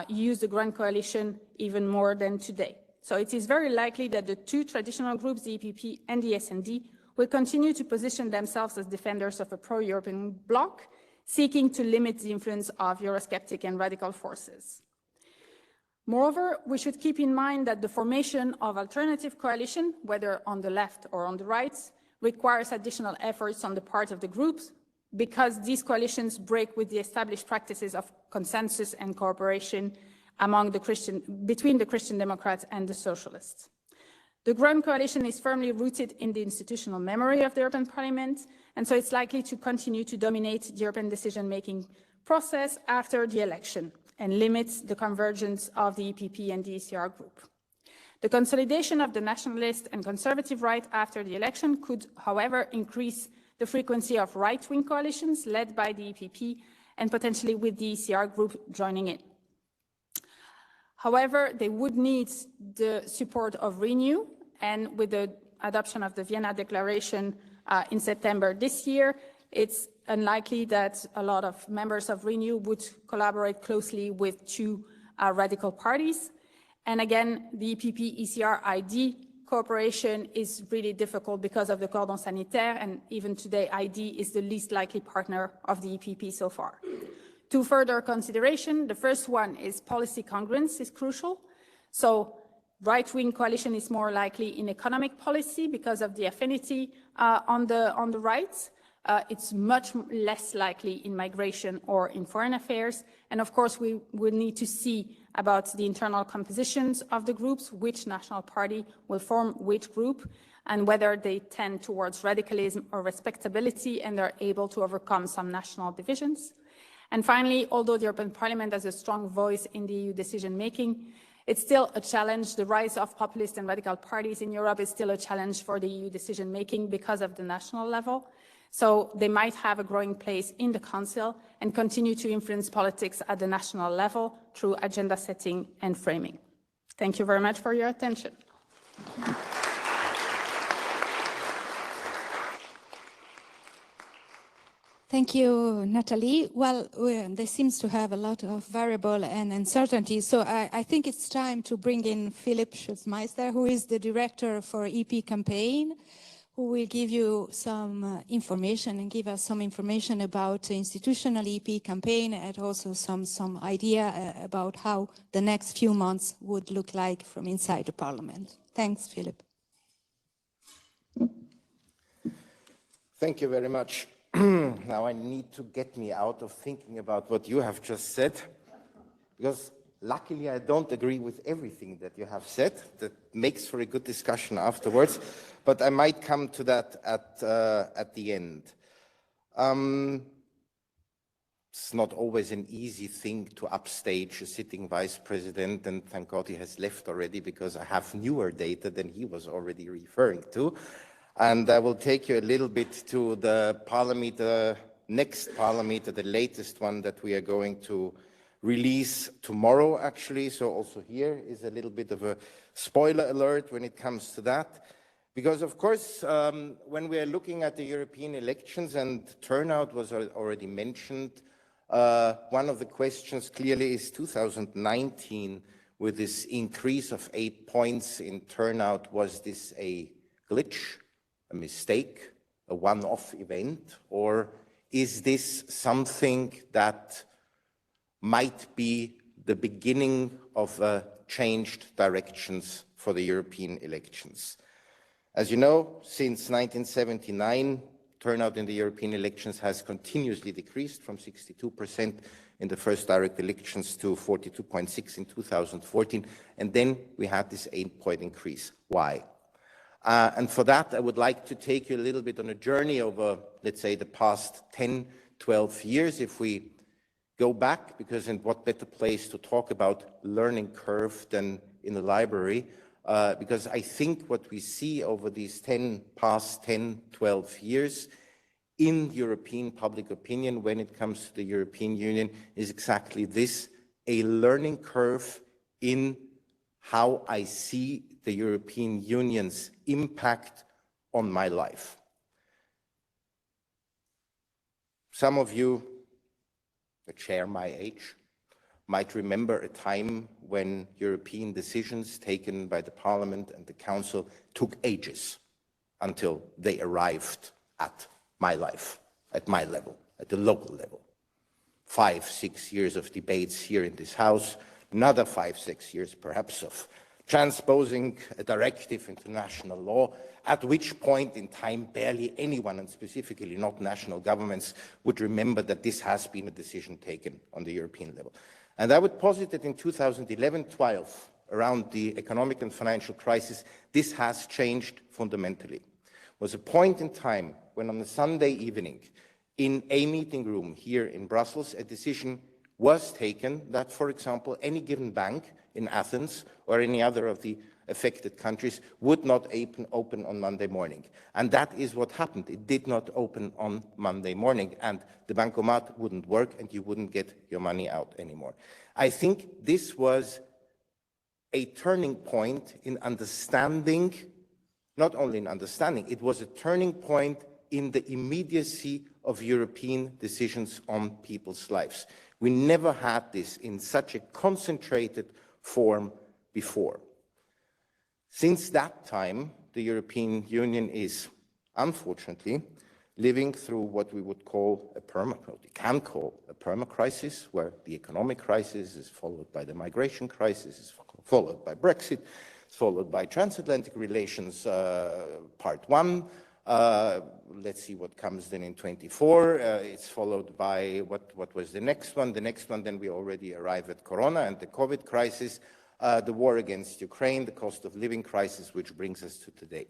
[SPEAKER 5] use the Grand Coalition even more than today. So it is very likely that the two traditional groups, the EPP and the SD, will continue to position themselves as defenders of a pro-European bloc, seeking to limit the influence of Eurosceptic and radical forces. Moreover, we should keep in mind that the formation of alternative coalition, whether on the left or on the right, requires additional efforts on the part of the groups, because these coalitions break with the established practices of consensus and cooperation between the Christian Democrats and the Socialists. The Grand Coalition is firmly rooted in the institutional memory of the European Parliament, and so it's likely to continue to dominate the European decision-making process after the election and limits the convergence of the EPP and the ECR group. The consolidation of the nationalist and conservative right after the election could, however, increase the frequency of right-wing coalitions led by the EPP and potentially with the ECR group joining in. However, they would need the support of Renew, and with the adoption of the Vienna Declaration in September this year, it's unlikely that a lot of members of Renew would collaborate closely with two radical parties. And again, the EPP ECR ID cooperation is really difficult because of the cordon sanitaire, and even today ID is the least likely partner of the EPP so far. Two further consideration. The first one is policy congruence is crucial. So right-wing coalition is more likely in economic policy because of the affinity on the right. It's much less likely in migration or in foreign affairs. And of course, we will need to see about the internal compositions of the groups, which national party will form which group, and whether they tend towards radicalism or respectability and are able to overcome some national divisions. And finally, although the European Parliament has a strong voice in the EU decision-making, it's still a challenge. The rise of populist and radical parties in Europe is still a challenge for the EU decision-making because of the national level. So they might have a growing place in the Council and continue to influence politics at the national level through agenda setting and framing. Thank you very much for your attention.
[SPEAKER 3] Thank you, Nathalie. Well, there seems to have a lot of variable and uncertainty, so I think it's time to bring in Philipp Schutzmeister, who is the director for EP campaign, who will give you some information and give us some information about the institutional EP campaign and also some idea about how the next few months would look like from inside the Parliament. Thanks, Philipp.
[SPEAKER 6] Thank you very much. Now I need to get me out of thinking about what you have just said, because luckily I don't agree with everything that you have said. That makes for a good discussion afterwards, but I might come to that at the end. It's not always an easy thing to upstage a sitting vice president, and thank God he has left already, because I have newer data than he was already referring to. And I will take you a little bit to the parliameter, next parliameter, the latest one that we are going to release tomorrow, actually. So also here is a little bit of a spoiler alert when it comes to that. Because, of course, when we are looking at the European elections, and turnout was already mentioned, one of the questions clearly is 2019, with this increase of 8 points in turnout, was this a glitch, a mistake, a one-off event, or is this something that might be the beginning of changed directions for the European elections? As you know, since 1979, turnout in the European elections has continuously decreased from 62% in the first direct elections to 42.6% in 2014, and then we had this 8-point increase. Why? And for that, I would like to take you a little bit on a journey over, let's say, the past 10, 12 years, if we go back, because in what better place to talk about learning curve than in the library, because I think what we see over these past 10, 12 years in European public opinion when it comes to the European Union is exactly this, a learning curve in how I see the European Union's impact on my life. Some of you that share my age might remember a time when European decisions taken by the Parliament and the Council took ages until they arrived at my life, at my level, at the local level. 5, 6 years of debates here in this House, another 5, 6 years perhaps of transposing a directive into national law, at which point in time barely anyone, and specifically not national governments, would remember that this has been a decision taken on the European level. And I would posit that in 2011-12, around the economic and financial crisis, this has changed fundamentally. It was a point in time when on a Sunday evening, in a meeting room here in Brussels, a decision was taken that, for example, any given bank in Athens or any other of the affected countries would not open on Monday morning. And that is what happened. It did not open on Monday morning, and the bancomat wouldn't work and you wouldn't get your money out anymore. I think this was a turning point in understanding, not only in understanding, it was a turning point in the immediacy of European decisions on people's lives. We never had this in such a concentrated form before. Since that time, the European Union is, unfortunately, living through what we would call a perma-crisis, where the economic crisis is followed by the migration crisis, is followed by Brexit, is followed by transatlantic relations, part 1. Let's see what comes then in 24. It's followed by what was the next one. The next one, then we already arrive at Corona and the COVID crisis, the war against Ukraine, the cost of living crisis, which brings us to today.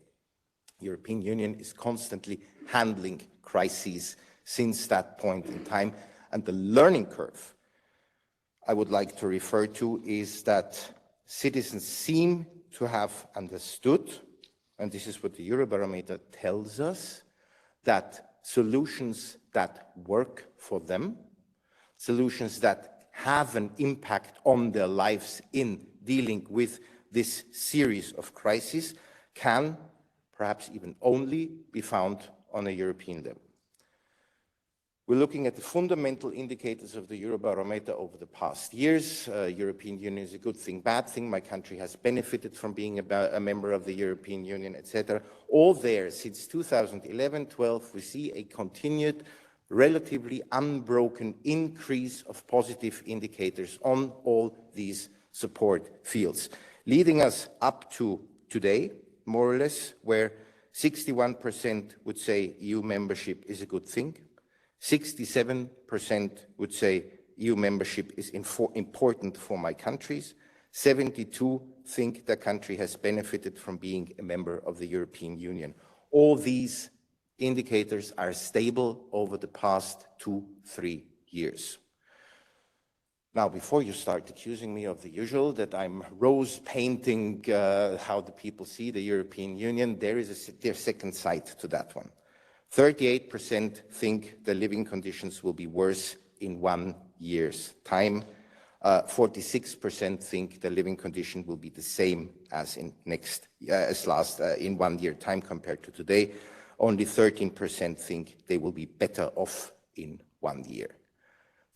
[SPEAKER 6] The European Union is constantly handling crises since that point in time. And the learning curve I would like to refer to is that citizens seem to have understood, and this is what the Eurobarometer tells us, that solutions that work for them, solutions that have an impact on their lives in dealing with this series of crises, can perhaps even only be found on a European level. We're looking at the fundamental indicators of the Eurobarometer over the past years. European Union is a good thing, bad thing. My country has benefited from being a member of the European Union, etc. All there, since 2011-12, we see a continued, relatively unbroken increase of positive indicators on all these support fields, leading us up to today, more or less, where 61% would say EU membership is a good thing. 67% would say EU membership is important for my countries. 72% think the country has benefited from being a member of the European Union. All these indicators are stable over the past 2-3 years. Now, before you start accusing me of the usual, that I'm rose painting how the people see the European Union, there's a second side to that one. 38% think the living conditions will be worse in 1 year's time. 46% think the living condition will be the same as in 1 year time compared to today. Only 13% think they will be better off in 1 year.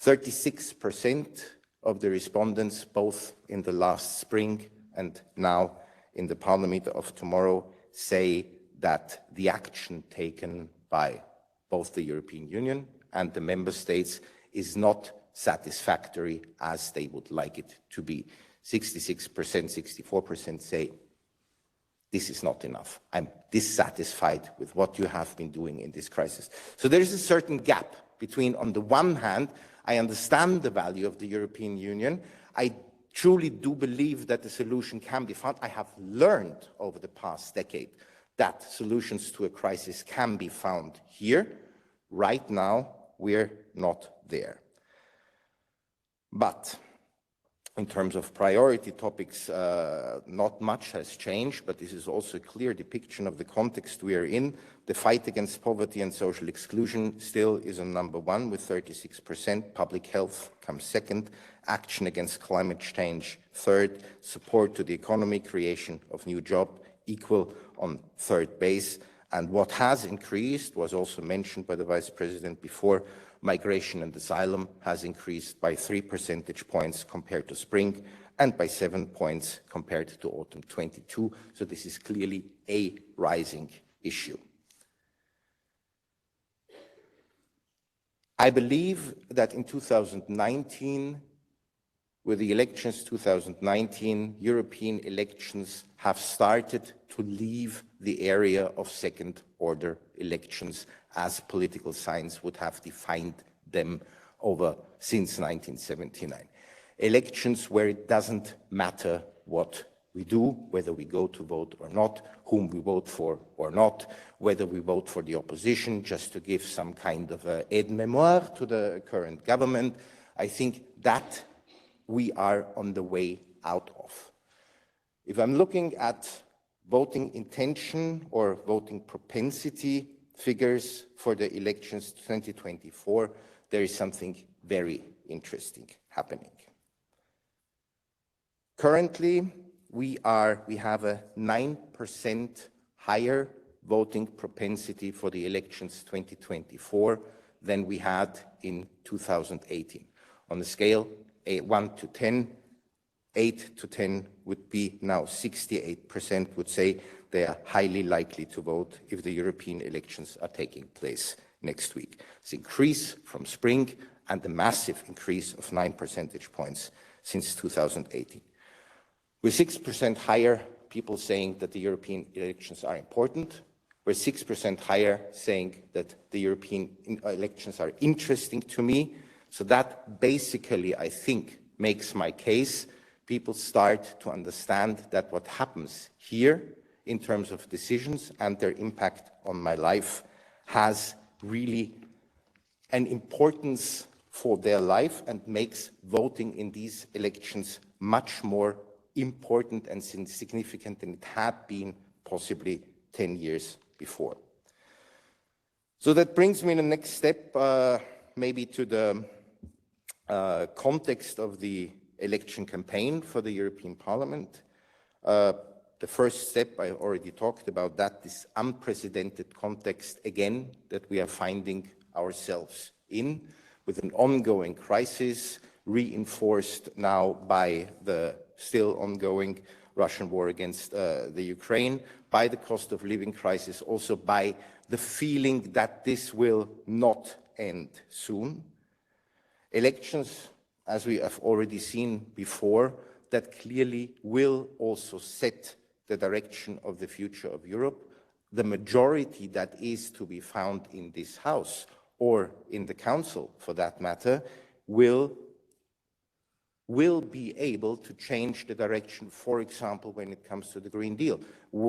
[SPEAKER 6] 36% of the respondents, both in the last spring and now in the Parliament of tomorrow, say that the action taken by both the European Union and the member states is not satisfactory as they would like it to be. 66%, 64% say this is not enough. I'm dissatisfied with what you have been doing in this crisis. So there is a certain gap between, on the one hand, I understand the value of the European Union. I truly do believe that the solution can be found. I have learned over the past decade that solutions to a crisis can be found here. Right now, we're not there. But In terms of priority topics, not much has changed, but this is also a clear depiction of the context we are in. The fight against poverty and social exclusion still is on number one with 36%. Public health comes second. Action against climate change third. Support to the economy, creation of new jobs equal on third base. And what has increased was also mentioned by the Vice President before. Migration and asylum has increased by 3 percentage points compared to spring and by 7 points compared to autumn 22. So this is clearly a rising issue. I believe that in 2019, with the elections 2019, European elections have started to leave the area of second-order elections as political science would have defined them since 1979. Elections where it doesn't matter what we do, whether we go to vote or not, whom we vote for or not, whether we vote for the opposition just to give some kind of aide-mémoire to the current government. I think that we are on the way out of. If I'm looking at voting intention or voting propensity figures for the elections 2024, there is something very interesting happening. Currently, we have a 9% higher voting propensity for the elections 2024 than we had in 2018. On the scale 1 to 10, 8 to 10 would be now 68% would say they are highly likely to vote if the European elections are taking place next week. It's an increase from spring and a massive increase of 9 percentage points since 2018. With 6% higher people saying that the European elections are important, we're 6% higher saying that the European elections are interesting to me. So that basically, I think, makes my case. People start to understand that what happens here in terms of decisions and their impact on my life has really an importance for their life and makes voting in these elections much more important and significant than it had been possibly 10 years before. So that brings me in the next step, maybe to the context of the election campaign for the European Parliament. The first step, I already talked about that, this unprecedented context again that we are finding ourselves in, with an ongoing crisis reinforced now by the still ongoing Russian war against the Ukraine, by the cost of living crisis, also by the feeling that this will not end soon. Elections, as we have already seen before, that clearly will also set the direction of the future of Europe. The majority that is to be found in this House, or in the Council for that matter, will be able to change the direction, for example, when it comes to the Green Deal,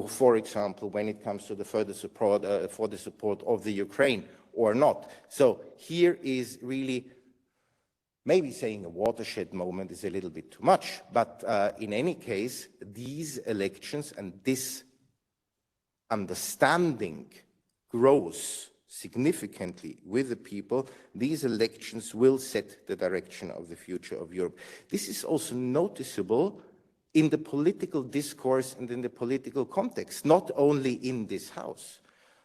[SPEAKER 6] for example, when it comes to the further support for the support of the Ukraine or not. So here is really, maybe saying a watershed moment is a little bit too much, but in any case, these elections and this understanding grows significantly with the people. These elections will set the direction of the future of Europe. This is also noticeable in the political discourse and in the political context, not only in this House.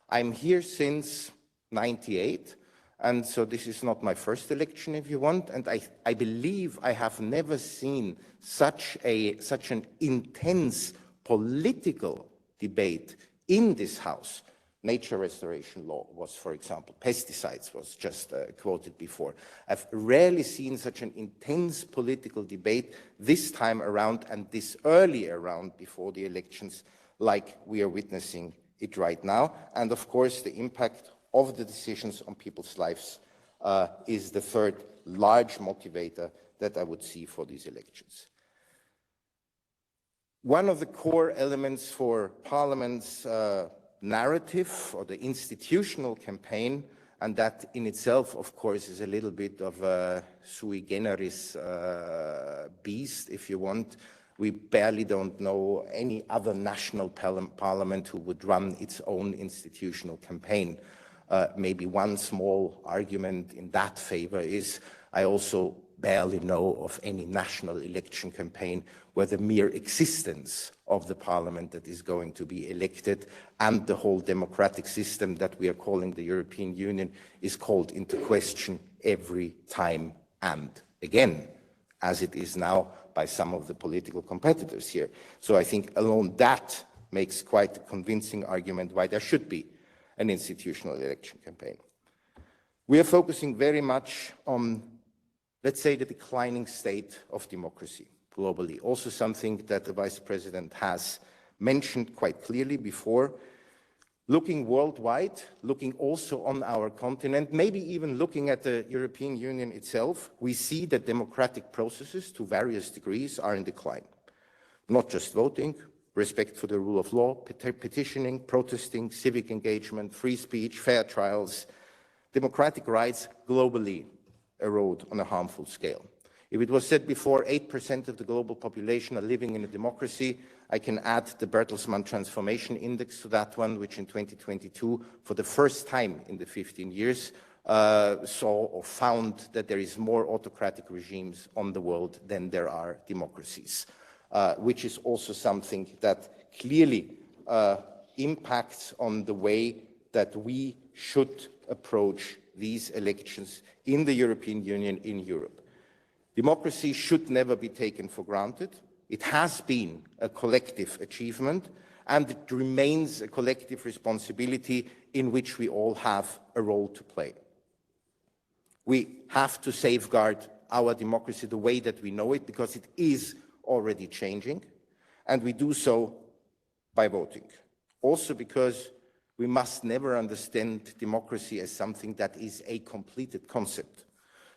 [SPEAKER 6] I'm here since '98, and so this is not my first election, if you want, and I believe I have never seen such an intense political debate in this House. Nature restoration law was, for example, pesticides was just quoted before. I've rarely seen such an intense political debate this time around and this early around before the elections like we are witnessing it right now. And of course, the impact of the decisions on people's lives is the third large motivator that I would see for these elections. One of the core elements for Parliament's narrative or the institutional campaign, and that in itself, of course, is a little bit of a sui generis beast, if you want. We barely don't know any other national parliament who would run its own institutional campaign. Maybe one small argument in that favor is I also barely know of any national election campaign where the mere existence of the parliament that is going to be elected and the whole democratic system that we are calling the European Union is called into question every time and again, as it is now by some of the political competitors here. So I think alone that makes quite a convincing argument why there should be an institutional election campaign. We are focusing very much on, let's say, the declining state of democracy globally. Also something that the Vice President has mentioned quite clearly before. Looking worldwide, looking also on our continent, maybe even looking at the European Union itself, we see that democratic processes to various degrees are in decline. Not just voting, respect for the rule of law, petitioning, protesting, civic engagement, free speech, fair trials. Democratic rights globally erode on a harmful scale. If it was said before, 8% of the global population are living in a democracy, I can add the Bertelsmann Transformation Index to that one, which in 2022, for the first time in the 15 years, saw or found that there is more autocratic regimes on the world than there are democracies, which is also something that clearly impacts on the way that we should approach these elections in the European Union, in Europe. Democracy should never be taken for granted. It has been a collective achievement, and it remains a collective responsibility in which we all have a role to play. We have to safeguard our democracy the way that we know it, because it is already changing, and we do so by voting. Also because we must never understand democracy as something that is a completed concept.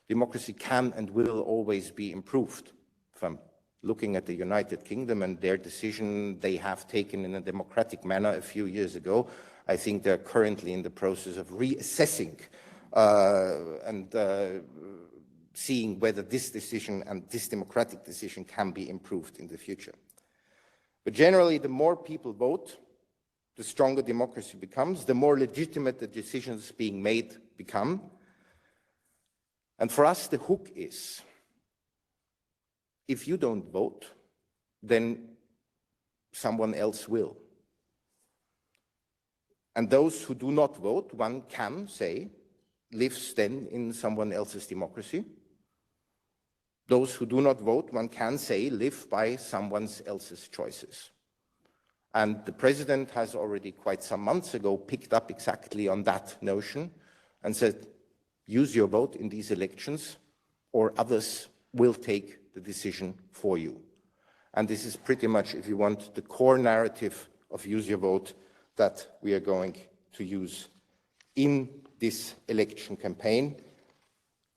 [SPEAKER 6] Democracy can and will always be improved. If I'm looking at the United Kingdom and their decision they have taken in a democratic manner a few years ago, I think they're currently in the process of reassessing and seeing whether this decision and this democratic decision can be improved in the future. But generally, the more people vote, the stronger democracy becomes, the more legitimate the decisions being made become. And for us, the hook is, if you don't vote, then someone else will. And those who do not vote, one can say, lives then in someone else's democracy. Those who do not vote, one can say, live by someone else's choices. And the president has already quite some months ago picked up exactly on that notion and said, use your vote in these elections or others will take the decision for you. And this is pretty much, if you want, the core narrative of use your vote that we are going to use in this election campaign.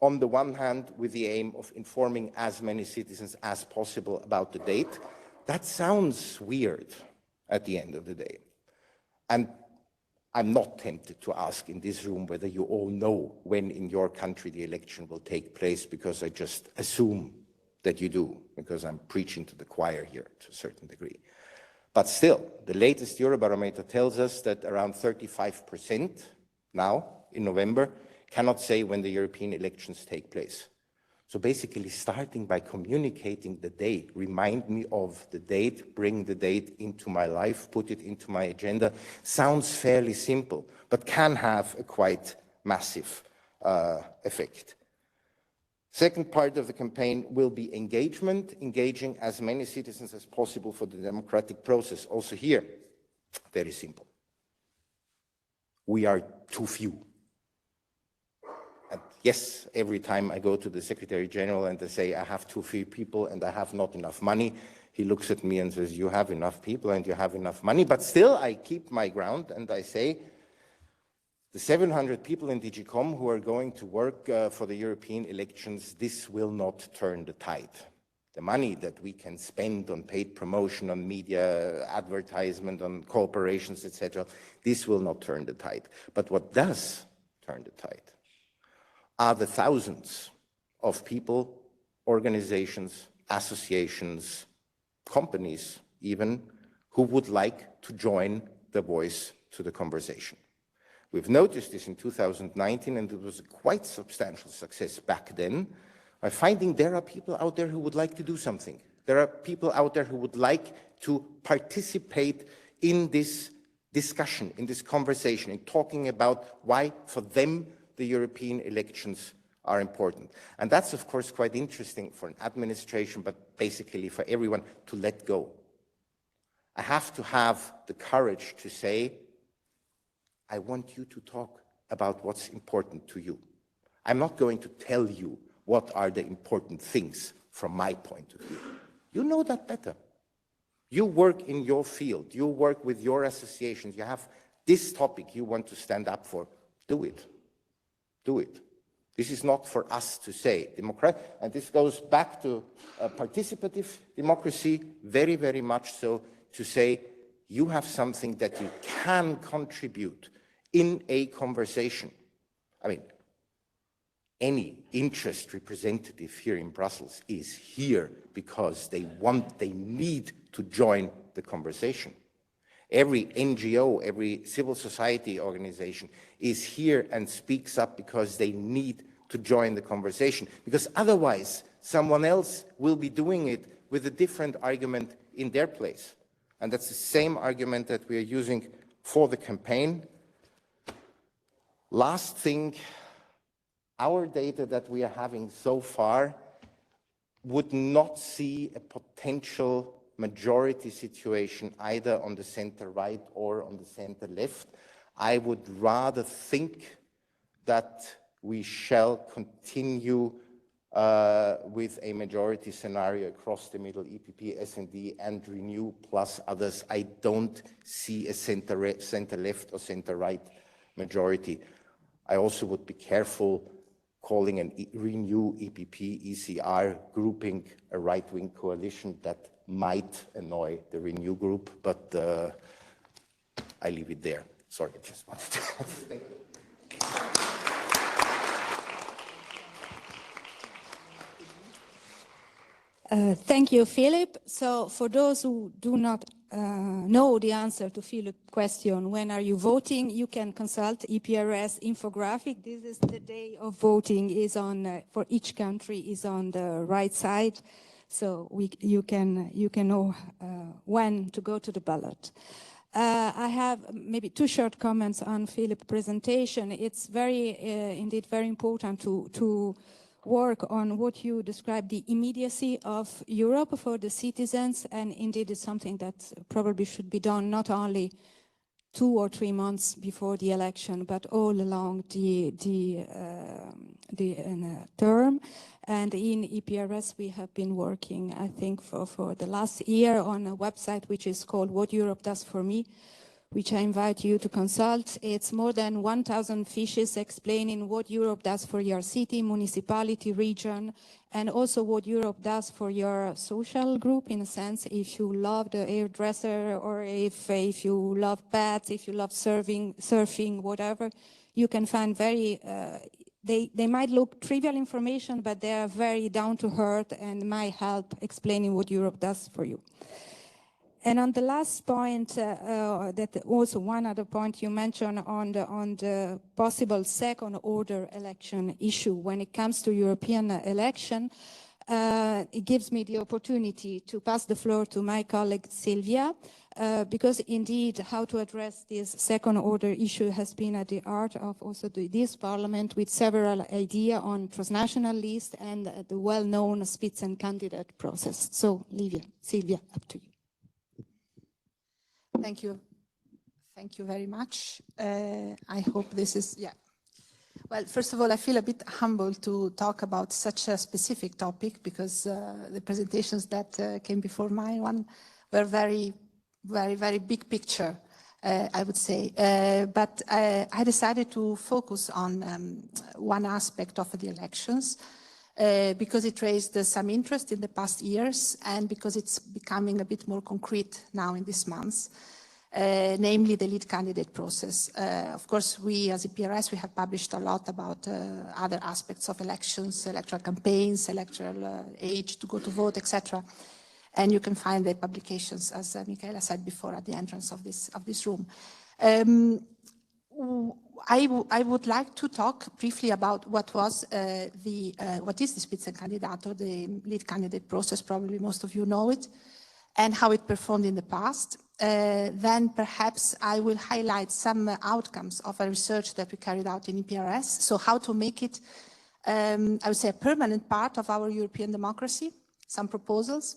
[SPEAKER 6] On the one hand, with the aim of informing as many citizens as possible about the date. That sounds weird at the end of the day. And I'm not tempted to ask in this room whether you all know when in your country the election will take place, because I just assume that you do, because I'm preaching to the choir here to a certain degree. But still, the latest Eurobarometer tells us that around 35% now, in November, cannot say when the European elections take place. So basically, starting by communicating the date, remind me of the date, bring the date into my life, put it into my agenda, sounds fairly simple, but can have a quite massive effect. Second part of the campaign will be engagement, engaging as many citizens as possible for the democratic process. Also here, very simple. We are too few. And yes, every time I go to the Secretary General and they say, I have too few people and I have not enough money, he looks at me and says, you have enough people and you have enough money. But still, I keep my ground and I say, the 700 people in DG COM who are going to work for the European elections, this will not turn the tide. The money that we can spend on paid promotion, on media advertisement, on corporations, etc., this will not turn the tide. But what does turn the tide are the thousands of people, organizations, associations, companies even, who would like to join their voice to the conversation. We've noticed this in 2019, and it was a quite substantial success back then, by finding there are people out there who would like to do something. There are people out there who would like to participate in this discussion, in this conversation, in talking about why, for them, the European elections are important. And that's, of course, quite interesting for an administration, but basically for everyone to let go. I have to have the courage to say, I want you to talk about what's important to you. I'm not going to tell you what are the important things from my point of view. You know that better. You work in your field, you work with your associations, you have this topic you want to stand up for. Do it. Do it. This is not for us to say. And this goes back to participative democracy, very, very much so, to say you have something that you can contribute in a conversation. I mean, any interest representative here in Brussels is here because they need to join the conversation. Every NGO, every civil society organization is here and speaks up because they need to join the conversation, because otherwise someone else will be doing it with a different argument in their place. And that's the same argument that we are using for the campaign. Last thing, our data that we are having so far would not see a potential majority situation either on the center-right or on the center-left. I would rather think that we shall continue with a majority scenario across the middle, EPP, SD, and Renew, plus others. I don't see a center-left or center-right majority. I also would be careful calling an Renew, EPP, ECR grouping a right-wing coalition. That might annoy the Renew group, but I leave it there. Sorry, I just wanted to. Thank you.
[SPEAKER 3] Thank you, Philip. So for those who do not know the answer to Philip's question, when are you voting, you can consult EPRS infographic. This is the day of voting is on, for each country is on the right side. So you can know when to go to the ballot. I have maybe two short comments on Philip's presentation. It's very, indeed very important to work on what you described, the immediacy of Europe for the citizens, and indeed it's something that probably should be done not only 2 or 3 months before the election, but all along the term. And in EPRS, we have been working, I think, for the last year on a website which is called What Europe Does For Me, which I invite you to consult. It's more than 1,000 fiches explaining what Europe does for your city, municipality, region, and also what Europe does for your social group, in a sense, if you love the hairdresser, or if you love pets, if you love surfing, whatever, you can find very, they might look trivial information, but they are very down to earth and might help explaining what Europe does for you. And on the last point, that also one other point you mentioned on the possible second-order election issue when it comes to European election, it gives me the opportunity to pass the floor to my colleague Silvia, because indeed how to address this second-order issue has been at the heart of also this Parliament, with several ideas on transnational list and the well-known Spitzenkandidat process. So, Silvia, up to you.
[SPEAKER 7] Thank you. Thank you very much. I hope this is, yeah. Well, first of all, I feel a bit humbled to talk about such a specific topic, because the presentations that came before my one were very, very, very big picture, I would say. But I decided to focus on one aspect of the elections, because it raised some interest in the past years, and because it's becoming a bit more concrete now in these months. namely the lead candidate process. Of course, we as EPRS, we have published a lot about other aspects of elections, electoral campaigns, electoral age to go to vote, etc. And you can find the publications, as Michaela said before, at the entrance of this room. I would like to talk briefly about what is the Spitzenkandidat, or the lead candidate process. Probably most of you know it, and how it performed in the past. Then perhaps I will highlight some outcomes of a research that we carried out in EPRS. So how to make it, I would say, a permanent part of our European democracy, some proposals.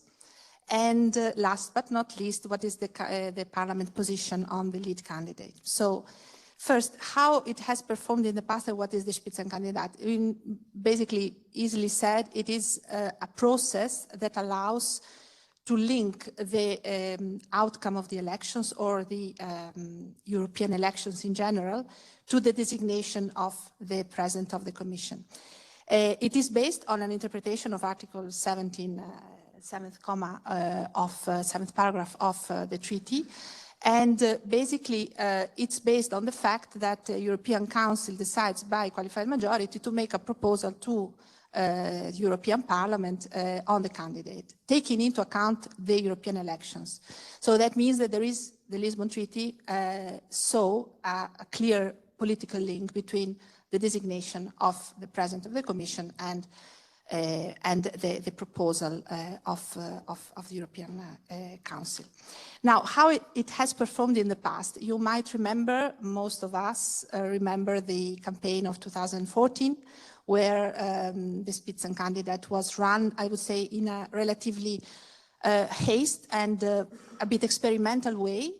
[SPEAKER 7] And last but not least, what is the Parliament position on the lead candidate? So first, how it has performed in the past and what is the Spitzenkandidat? Basically, easily said, it is a process that allows to link the outcome of the elections, or the European elections in general, to the designation of the President of the Commission. It is based on an interpretation of Article 17, seventh paragraph of the treaty. And basically, it's based on the fact that the European Council decides by qualified majority to make a proposal to the European Parliament on the candidate, taking into account the European elections. So that means that there is the Lisbon Treaty, so a clear political link between the designation of the President of the Commission and the proposal of the European Council. Now, how it has performed in the past, you might remember, most of us remember the campaign of 2014, where the Spitzenkandidat was run, I would say, in a relatively haste and a bit experimental way.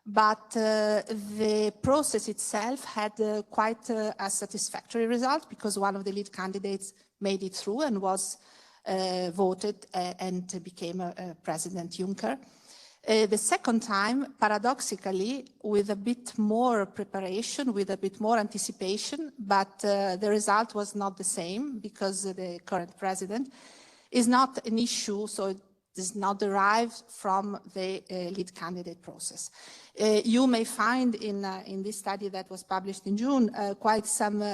[SPEAKER 7] But the process itself had quite a satisfactory result, because one of the lead candidates made it through and was voted and became President Juncker. The second time, paradoxically, with a bit more preparation, with a bit more anticipation, but the result was not the same, because the current president is not an issue, so it does not derive from the lead candidate process. You may find in this study that was published in June quite some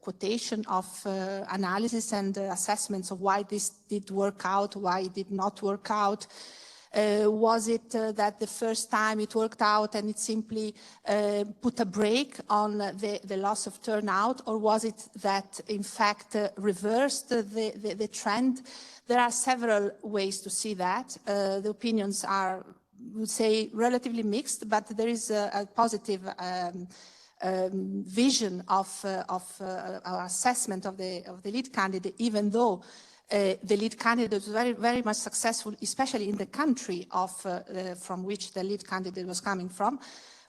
[SPEAKER 7] quotation of analysis and assessments of why this did work out, why it did not work out. Was it that the first time it worked out and it simply put a brake on the loss of turnout, or was it that in fact reversed the trend? There are several ways to see that. The opinions are, I would say, relatively mixed, but there is a positive vision of our assessment of the lead candidate, even though the lead candidate was very, very much successful, especially in the country from which the lead candidate was coming from.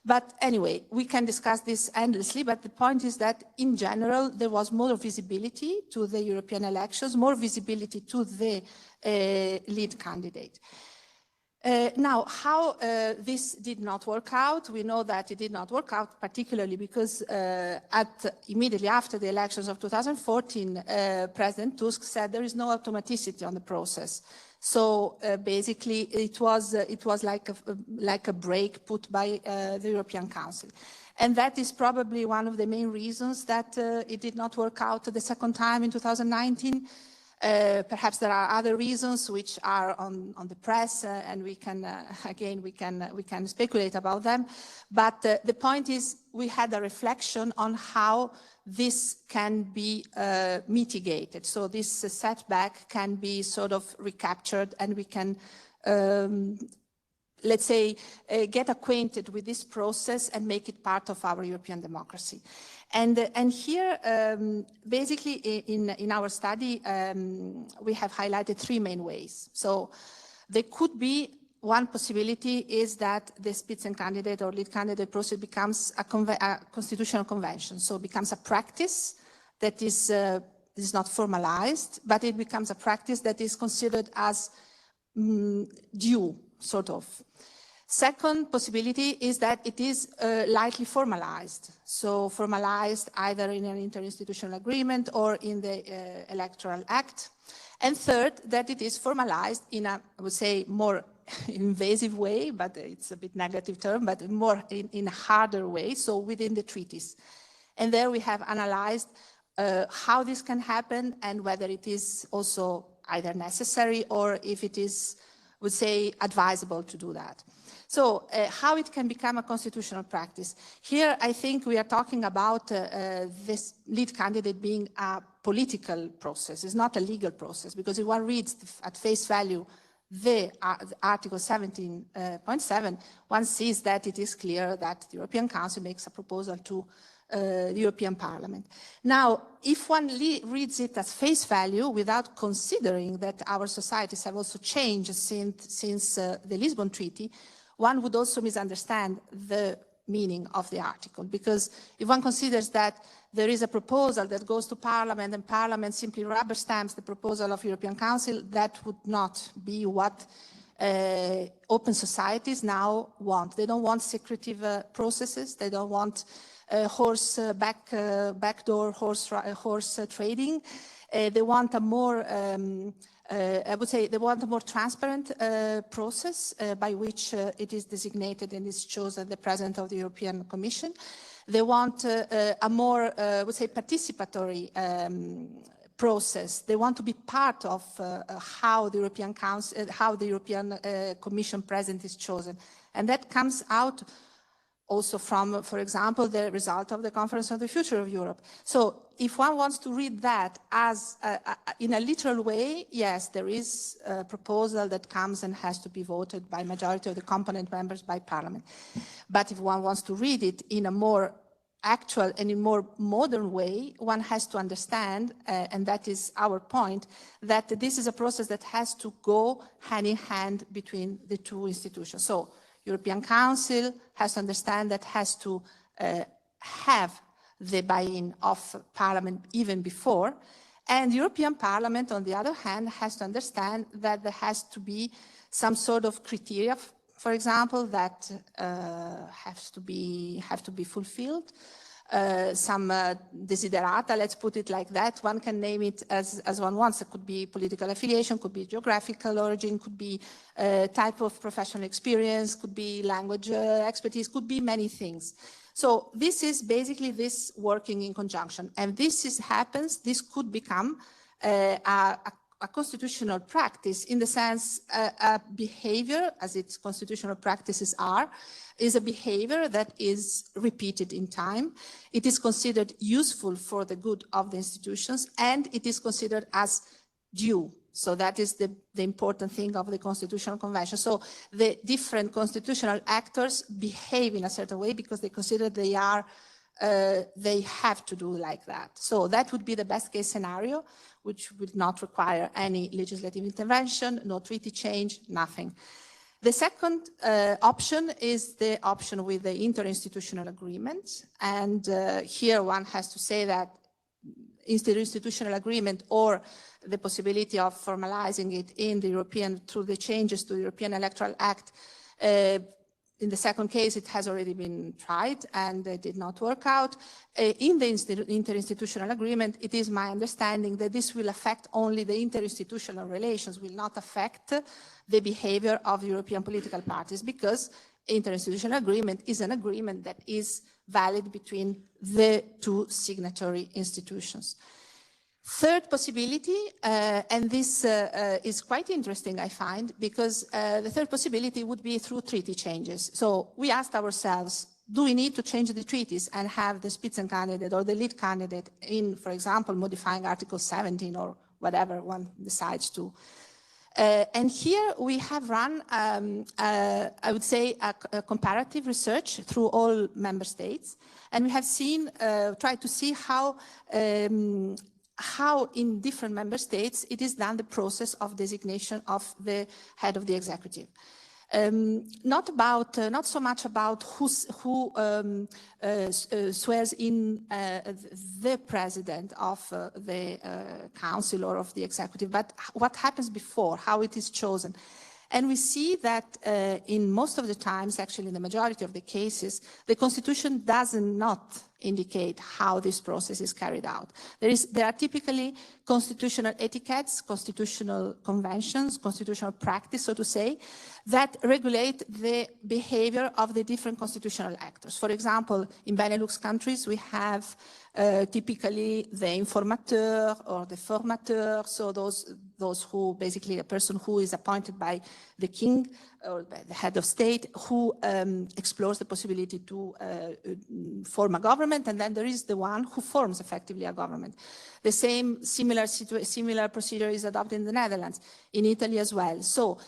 [SPEAKER 7] But anyway, we can discuss this endlessly, but the point is that in general, there was more visibility to the European elections, more visibility to the lead candidate. Now, how this did not work out, we know that it did not work out, particularly because immediately after the elections of 2014, President Tusk said there is no automaticity on the process. So basically, it was like a brake put by the European Council. And that is probably one of the main reasons that it did not work out the second time in 2019. Perhaps there are other reasons which are on the press, and we can again we can speculate about them. But the point is, we had a reflection on how this can be mitigated. So this setback can be sort of recaptured, and we can, let's say, get acquainted with this process and make it part of our European democracy. And here, basically, in our study, we have highlighted three main ways. So there could be one possibility is that the Spitzenkandidat or lead candidate process becomes a constitutional convention. So it becomes a practice that is not formalized, but it becomes a practice that is considered as due, sort of. Second possibility is that it is lightly formalized. So formalized either in an interinstitutional agreement or in the Electoral Act. And third, that it is formalized in a, I would say, more invasive way, but it's a bit negative term, but more in a harder way, so within the treaties. And there we have analyzed how this can happen and whether it is also either necessary or if it is, would say, advisable to do that. So how it can become a constitutional practice. Here, I think we are talking about this lead candidate being a political process. It's not a legal process, because if one reads at face value the Article 17.7, one sees that it is clear that the European Council makes a proposal to the European Parliament. Now, if one reads it at face value without considering that our societies have also changed since the Lisbon Treaty, one would also misunderstand the meaning of the article, because if one considers that there is a proposal that goes to Parliament and Parliament simply rubber stamps the proposal of European Council, that would not be what open societies now want. They don't want secretive processes. They don't want backdoor horse trading. They want a more I would say they want a more transparent process by which it is designated and is chosen the President of the European Commission. They want a more, I would say, participatory process. They want to be part of how the European Council, how the European Commission President is chosen. And that comes out also from, for example, the result of the Conference on the Future of Europe. So if one wants to read that as in a literal way, yes, there is a proposal that comes and has to be voted by majority of the component members by Parliament. But if one wants to read it in a more actual and in more modern way, one has to understand, and that is our point, that this is a process that has to go hand in hand between the two institutions. So European Council has to understand that has to have the buy-in of Parliament even before, and European Parliament, on the other hand, has to understand that there has to be some sort of criteria, for example, that have to be fulfilled. Some desiderata, let's put it like that. One can name it as one wants. It could be political affiliation, could be geographical origin, could be type of professional experience, could be language expertise, could be many things. So this is basically this working in conjunction. And this happens, this could become a constitutional practice in the sense a behavior, as its constitutional practices are, is a behavior that is repeated in time. It is considered useful for the good of the institutions, and it is considered as due. So that is the important thing of the Constitutional Convention. So the different constitutional actors behave in a certain way because they consider they have to do like that. So that would be the best case scenario, which would not require any legislative intervention, no treaty change, nothing. The second option is the option with the interinstitutional agreement. And here one has to say that interinstitutional agreement or the possibility of formalizing it in the European, through the changes to the European Electoral Act. In the second case, it has already been tried and it did not work out. In the interinstitutional agreement, it is my understanding that this will affect only the interinstitutional relations, will not affect the behavior of European political parties, because interinstitutional agreement is an agreement that is valid between the two signatory institutions. Third possibility, and this is quite interesting, I find, because the third possibility would be through treaty changes. So we asked ourselves, do we need to change the treaties and have the Spitzencandidate or the lead candidate in, for example, modifying Article 17 or whatever one decides to? And here we have run, I would say, a comparative research through all member states. And we have seen, tried to see how in different member states it is done, the process of designation of the head of the executive. Not so much about who swears in the president of the council or of the executive, but what happens before, how it is chosen. And we see that in most of the times, actually in the majority of the cases, the Constitution does not indicate how this process is carried out. There are typically constitutional etiquettes, constitutional conventions, constitutional practice, so to say, that regulate the behavior of the different constitutional actors. For example, in Benelux countries, we have typically the informateur or the formateur, so those who basically a person who is appointed by the king or by the head of state who explores the possibility to form a government, and then there is the one who forms effectively a government. The same similar procedure is adopted in the Netherlands, in Italy as well. So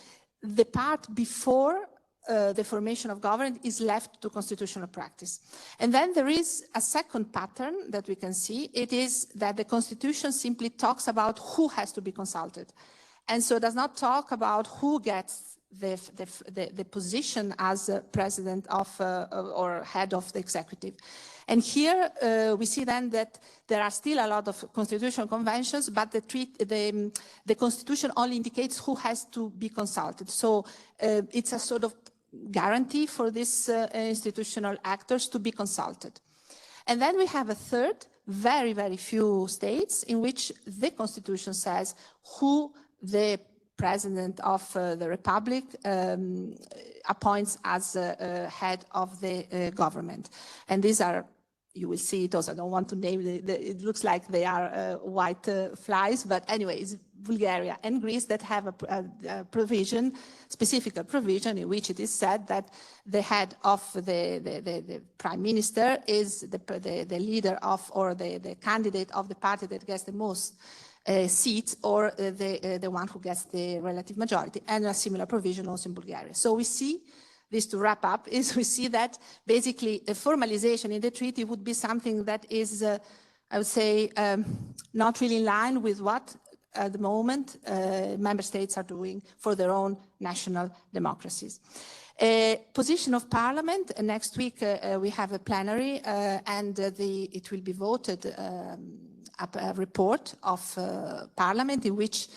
[SPEAKER 7] the part before the formation of government is left to constitutional practice. And then there is a second pattern that we can see. It is that the Constitution simply talks about who has to be consulted. And so does not talk about who gets the position as president of or head of the executive. And here we see then that there are still a lot of constitutional conventions, but the Constitution only indicates who has to be consulted. So it's a sort of guarantee for these institutional actors to be consulted. And then we have a third, very, very few states in which the Constitution says who the President of the Republic appoints as head of the government. And these are, you will see it also, I don't want to name it looks like they are white flies, but anyway, it's Bulgaria and Greece that have a provision, specific provision in which it is said that the head of the prime minister is the leader of, or the candidate of the party that gets the most seats, or the one who gets the relative majority, and a similar provision also in Bulgaria. So we see this, to wrap up, is we see that basically a formalization in the treaty would be something that is, I would say, not really in line with what at the moment member states are doing for their own national democracies. Position of Parliament, next week we have a plenary and it will be voted a report of Parliament in which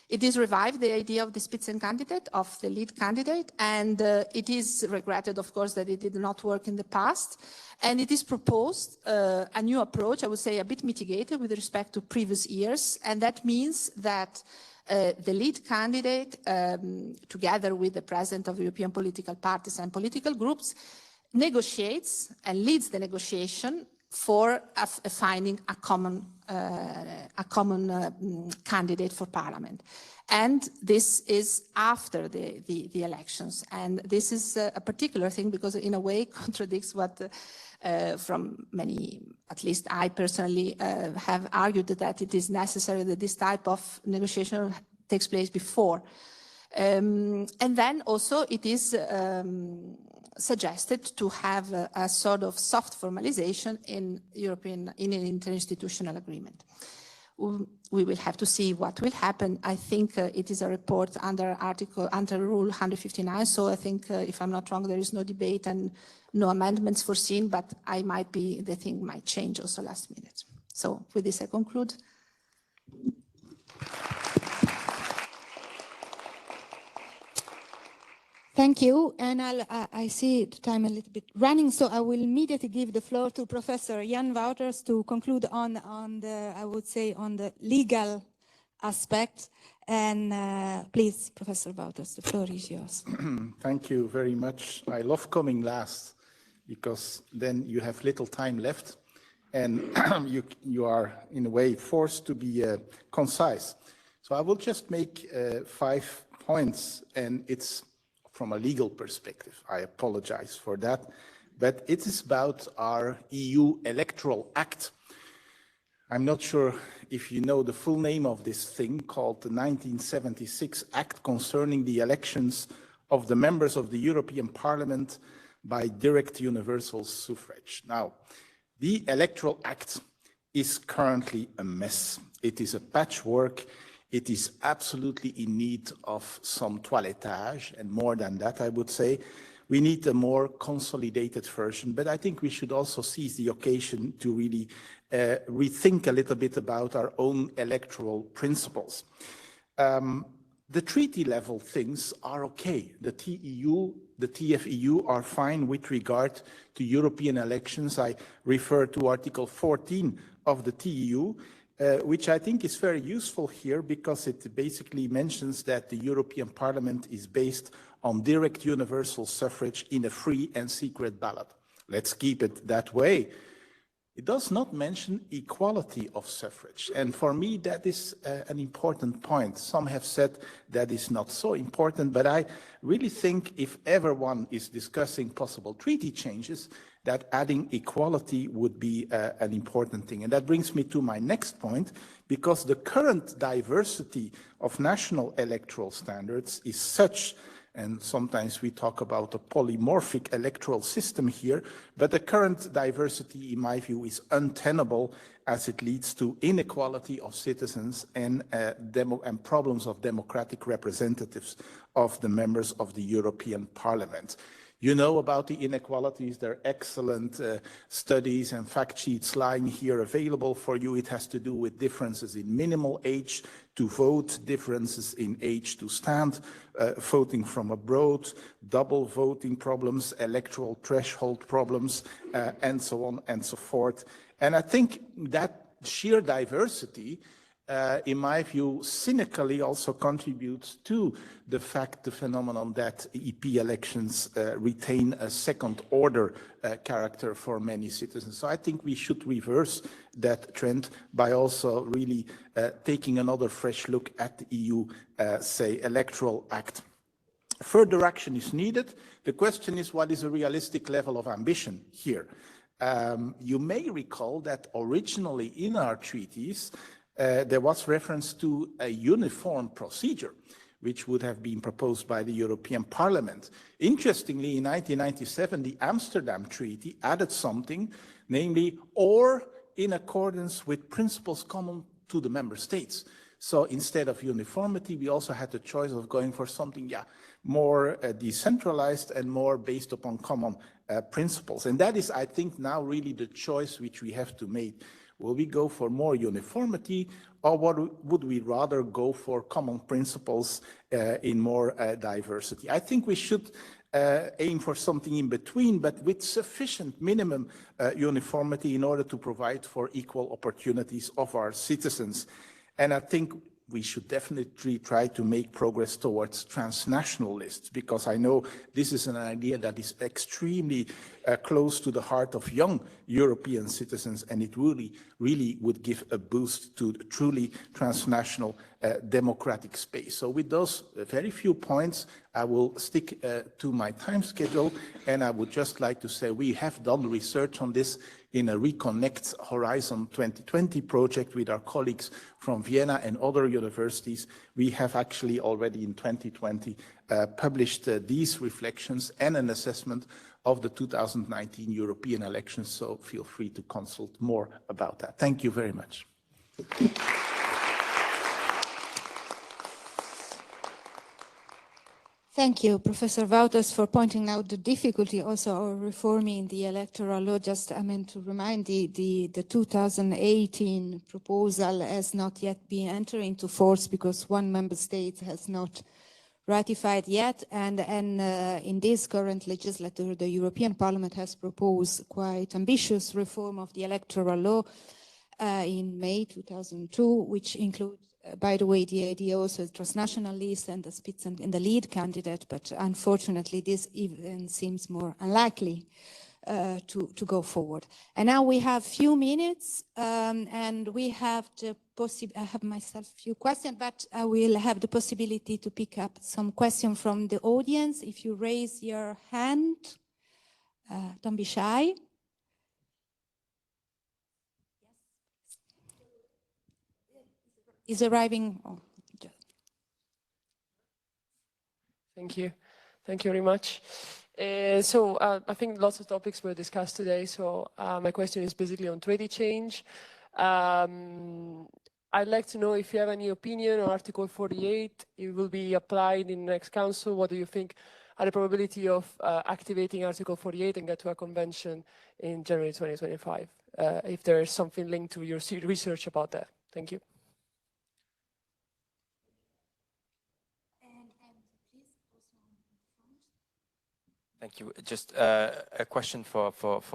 [SPEAKER 7] it is revived, the idea of the Spitzencandidate, of the lead candidate, and it is regretted, of course, that it did not work in the past. And it is proposed a new approach, I would say a bit mitigated with respect to previous years, and that means that the lead candidate, together with the president of European political parties and political groups, negotiates and leads the negotiation for finding a common candidate for Parliament. And this is after the elections. And this is a particular thing because in a way contradicts what from many, at least I personally have argued that it is necessary that this type of negotiation takes place before. And then also it is suggested to have a sort of soft formalization in an interinstitutional agreement. We will have to see what will happen. I think it is a report under Rule 159. So I think, if I'm not wrong, there is no debate and no amendments foreseen. But the thing might change also last minute. So with this, I conclude.
[SPEAKER 3] Thank you, and I see the time a little bit running, so I will immediately give the floor to Professor Jan Wouters to conclude on the, I would say, on the legal aspect. And please, Professor Wouters, the floor is yours.
[SPEAKER 8] Thank you very much. I love coming last because then you have little time left, and you are in a way forced to be concise. So I will just make 5 points, and it's from a legal perspective. I apologize for that, but it is about our EU Electoral Act. I'm not sure if you know the full name of this thing, called the 1976 Act concerning the elections of the members of the European Parliament by direct universal suffrage. Now, the Electoral Act is currently a mess. It is a patchwork. It is absolutely in need of some toilettage, and more than that, I would say. We need a more consolidated version, but I think we should also seize the occasion to really rethink a little bit about our own electoral principles. The treaty level things are okay. The TFEU are fine with regard to European elections. I refer to Article 14 of the TEU, which I think is very useful here because it basically mentions that the European Parliament is based on direct universal suffrage in a free and secret ballot. Let's keep it that way. It does not mention equality of suffrage. And for me, that is an important point. Some have said that is not so important, but I really think if everyone is discussing possible treaty changes, that adding equality would be an important thing. And that brings me to my next point, because the current diversity of national electoral standards is such, and sometimes we talk about a polymorphic electoral system here, but the current diversity, in my view, is untenable as it leads to inequality of citizens and problems of democratic representatives of the members of the European Parliament. You know about the inequalities. There are excellent studies and fact sheets lying here available for you. It has to do with differences in minimal age to vote, differences in age to stand, voting from abroad, double voting problems, electoral threshold problems, and so on and so forth. And I think that sheer diversity, in my view, cynically also contributes to the phenomenon that EP elections retain a second-order character for many citizens. So I think we should reverse that trend by also really taking another fresh look at the EU, say, Electoral Act. Further action is needed. The question is, what is a realistic level of ambition here? You may recall that originally in our treaties, there was reference to a uniform procedure, which would have been proposed by the European Parliament. Interestingly, in 1997, the Amsterdam Treaty added something, namely, or in accordance with principles common to the member states. So instead of uniformity, we also had the choice of going for something, more decentralized and more based upon common principles. And that is, I think, now really the choice which we have to make. Will we go for more uniformity, or would we rather go for common principles in more diversity? I think we should aim for something in between, but with sufficient minimum uniformity in order to provide for equal opportunities of our citizens. And I think we should definitely try to make progress towards transnational lists, because I know this is an idea that is extremely close to the heart of young European citizens, and it really would give a boost to truly transnational democratic space. So with those very few points, I will stick to my time schedule, and I would just like to say we have done research on this in a Reconnect Horizon 2020 project with our colleagues from Vienna and other universities. We have actually already in 2020 published these reflections and an assessment of the 2019 European elections, so feel free to consult more about that. Thank you very much.
[SPEAKER 3] Thank you, Professor Wouters, for pointing out the difficulty also of reforming the electoral law. Just, to remind the 2018 proposal has not yet been entered into force because one member state has not ratified yet. And in this current legislature, the European Parliament has proposed quite ambitious reform of the electoral law in May 2002, which includes, by the way, the idea also transnational list and the Spitzen and the lead candidate, but unfortunately this even seems more unlikely to go forward. And now we have few minutes, and we have the I have myself a few questions, but I will have the possibility to pick up some questions from the audience. If you raise your hand, don't be shy. Is arriving. Oh.
[SPEAKER 9] Thank you. Thank you very much. I think lots of topics were discussed today. So my question is basically on treaty change. I'd like to know if you have any opinion on Article 48. It will be applied in the next council. What do you think are the probability of activating Article 48 and get to a convention in January 2025? If there is something linked to your research about that. Thank you.
[SPEAKER 1] Thank you. Just a question for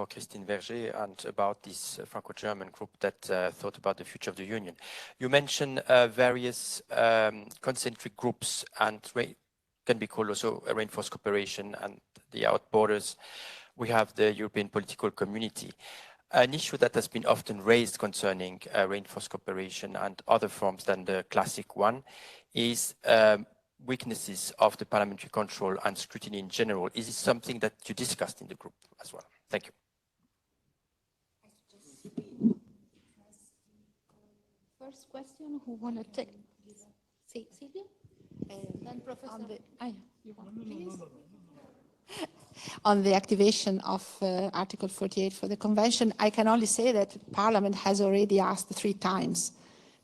[SPEAKER 1] Christine Verger and about this Franco-German group that thought about the future of the Union. You mentioned various concentric groups and can be called also a reinforced cooperation and the out borders. We have the European political community. An issue that has been often raised concerning reinforced cooperation and other forms than the classic one is weaknesses of the parliamentary control and scrutiny in general. Is it something that you discussed in the group as well? Thank you.
[SPEAKER 10] First question, who want to take? Silvia? Then Professor. You want, please?
[SPEAKER 7] On the activation of Article 48 for the Convention, I can only say that Parliament has already asked 3 times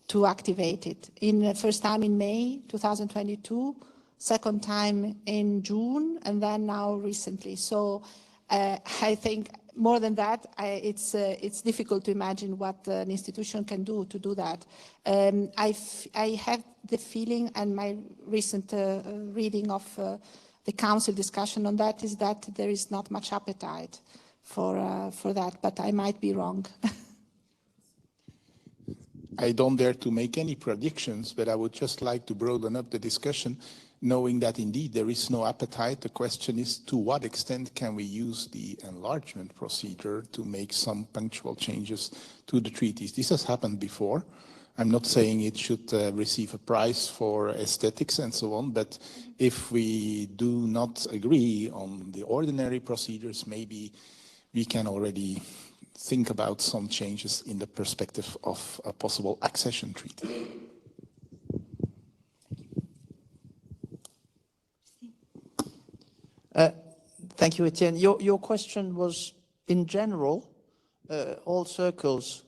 [SPEAKER 7] to activate it. First time in May 2022, second time in June, and then now recently. So I think more than that, it's difficult to imagine what an institution can do to do that. I have the feeling, and my recent reading of the Council discussion on that is that there is not much appetite for that, but I might be wrong.
[SPEAKER 8] I don't dare to make any predictions, but I would just like to broaden up the discussion, knowing that indeed there is no appetite. The question is, to what extent can we use the enlargement procedure to make some punctual changes to the treaties? This has happened before. I'm not saying it should receive a prize for aesthetics and so on, but if we do not agree on the ordinary procedures, maybe we can already think about some changes in the perspective of a possible accession treaty.
[SPEAKER 4] Thank you, Etienne. Your question was, in general, all circles.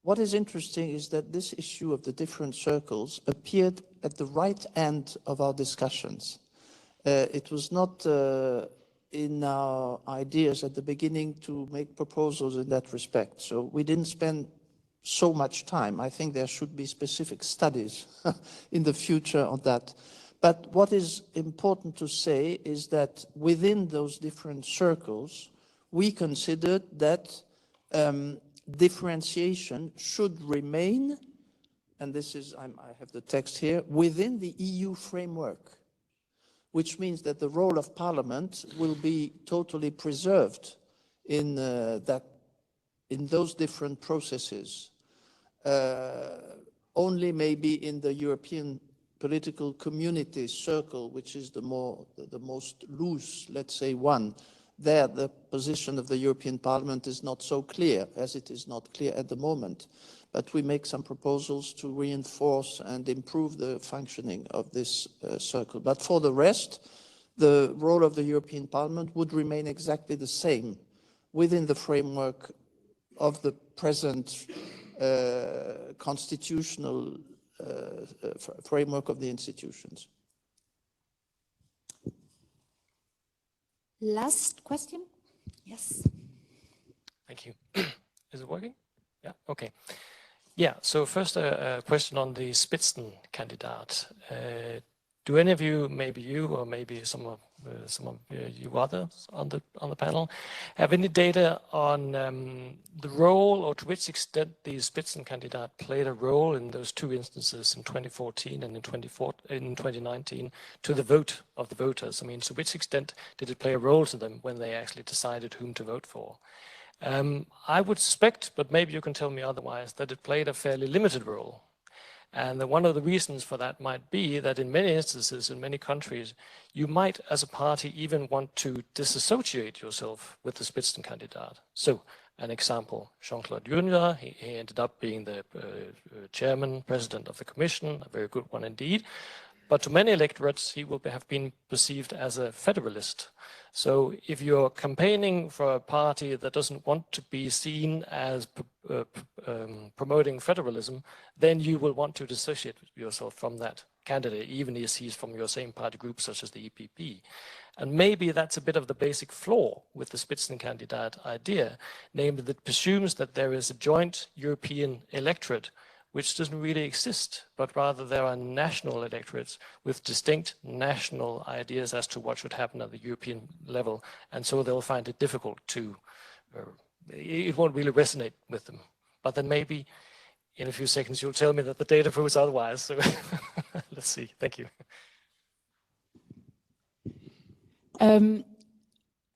[SPEAKER 4] What is interesting is that this issue of the different circles appeared at the right end of our discussions. It was not in our ideas at the beginning to make proposals in that respect. So we didn't spend so much time. I think there should be specific studies in the future on that. But what is important to say is that within those different circles, we considered that differentiation should remain, and this is, I have the text here, within the EU framework, which means that the role of Parliament will be totally preserved in those different processes. Only maybe in the European political community circle, which is the most loose, let's say, one, there the position of the European Parliament is not so clear, as it is not clear at the moment. But we make some proposals to reinforce and improve the functioning of this circle. But for the rest, the role of the European Parliament would remain exactly the same within the framework of the present constitutional framework of the institutions.
[SPEAKER 10] Last question? Yes.
[SPEAKER 11] Thank you. Is it working? Yeah, okay. Yeah, so first a question on the Spitzenkandidat. Do any of you, maybe you or maybe some of you others on the panel, have any data on the role or to which extent the Spitzenkandidat played a role in those 2 instances in 2014 and in 2019 to the vote of the voters? I mean, to which extent did it play a role to them when they actually decided whom to vote for? I would suspect, but maybe you can tell me otherwise, that it played a fairly limited role. And one of the reasons for that might be that in many instances, in many countries, you might, as a party, even want to disassociate yourself with the Spitzenkandidat. So, an example, Jean-Claude Juncker, he ended up being the chairman, president of the Commission, a very good one indeed. But to many electorates, he will have been perceived as a federalist. So if you're campaigning for a party that doesn't want to be seen as promoting federalism, then you will want to dissociate yourself from that candidate, even if he's from your same party group, such as the EPP. And maybe that's a bit of the basic flaw with the Spitzenkandidat idea, namely that it presumes that there is a joint European electorate which doesn't really exist, but rather there are national electorates with distinct national ideas as to what should happen at the European level. And so they'll find it difficult to, it won't really resonate with them. But then maybe in a few seconds you'll tell me that the data proves otherwise. So let's see. Thank you.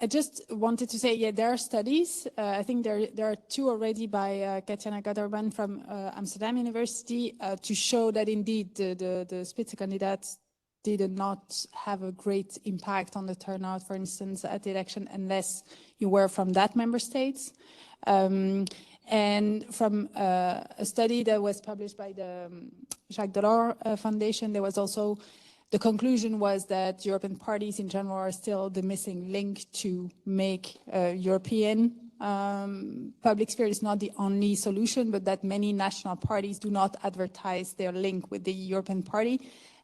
[SPEAKER 5] I just wanted to say, yeah, there are studies. I think there are two already by Katjana Gatterman from Amsterdam University to show that indeed the Spitzenkandidaten did not have a great impact on the turnout, for instance, at the election, unless you were from that member state. And from a study that was published by the Jacques Delors Foundation, there was also the conclusion was that European parties in general are still the missing link to make European public sphere is not the only solution, but that many national parties do not advertise their link with the European party,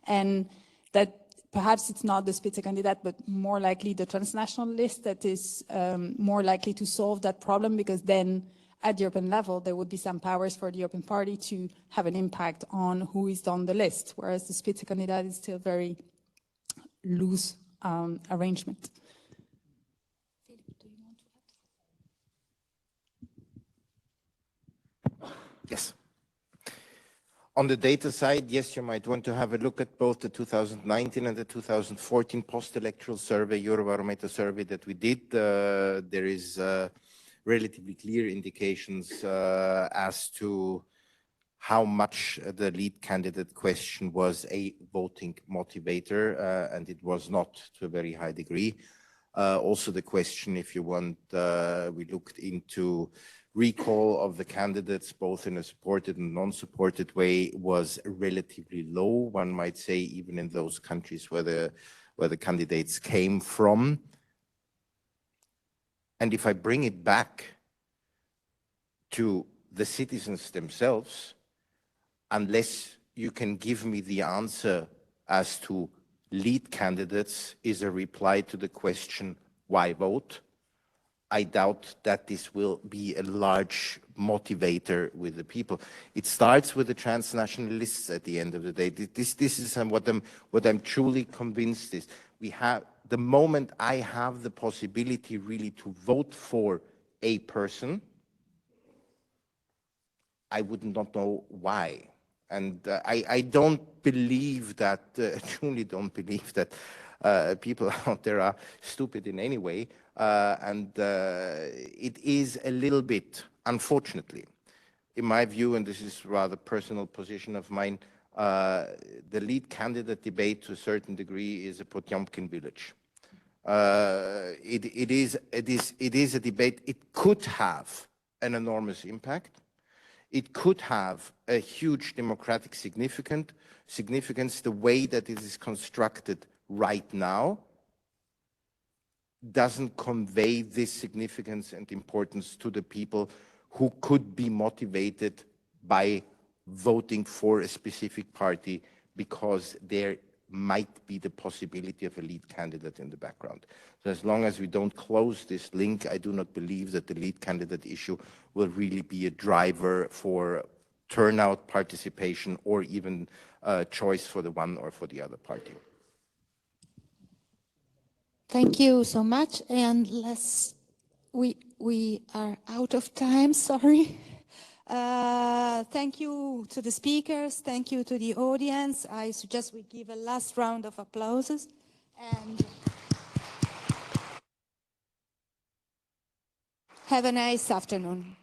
[SPEAKER 5] and that perhaps it's not the Spitzenkandidat, but more likely the transnational list that is more likely to solve that problem, because then at the European level, there would be some powers for the European Party to have an impact on who is on the list, whereas the Spitzenkandidat is still very loose arrangement.
[SPEAKER 6] Yes. On the data side, yes, you might want to have a look at both the 2019 and the 2014 post-electoral survey, Eurobarometer survey that we did. There is relatively clear indications as to how much the lead candidate question was a voting motivator, and it was not to a very high degree. Also the question, if you want, we looked into recall of the candidates, both in a supported and non-supported way, was relatively low, one might say, even in those countries where the candidates came from. And if I bring it back to the citizens themselves, unless you can give me the answer as to lead candidates is a reply to the question, why vote? I doubt that this will be a large motivator with the people. It starts with the transnational lists at the end of the day. This is what I'm truly convinced is. We have, the moment I have the possibility really to vote for a person, I would not know why. And I don't believe that, truly don't believe that people out there are stupid in any way. It is a little bit, unfortunately, in my view, and this is rather personal position of mine, the lead candidate debate to a certain degree is a Potemkin village. It is a debate. It could have an enormous impact. It could have a huge democratic significance. The way that it is constructed right now doesn't convey this significance and importance to the people who could be motivated by voting for a specific party because there might be the possibility of a lead candidate in the background. So as long as we don't close this link, I do not believe that the lead candidate issue will really be a driver for turnout, participation, or even choice for the one or for the other party.
[SPEAKER 3] Thank you so much. And we are out of time, sorry. Thank you to the speakers. Thank you to the audience. I suggest we give a last round of applauses. And have a nice afternoon.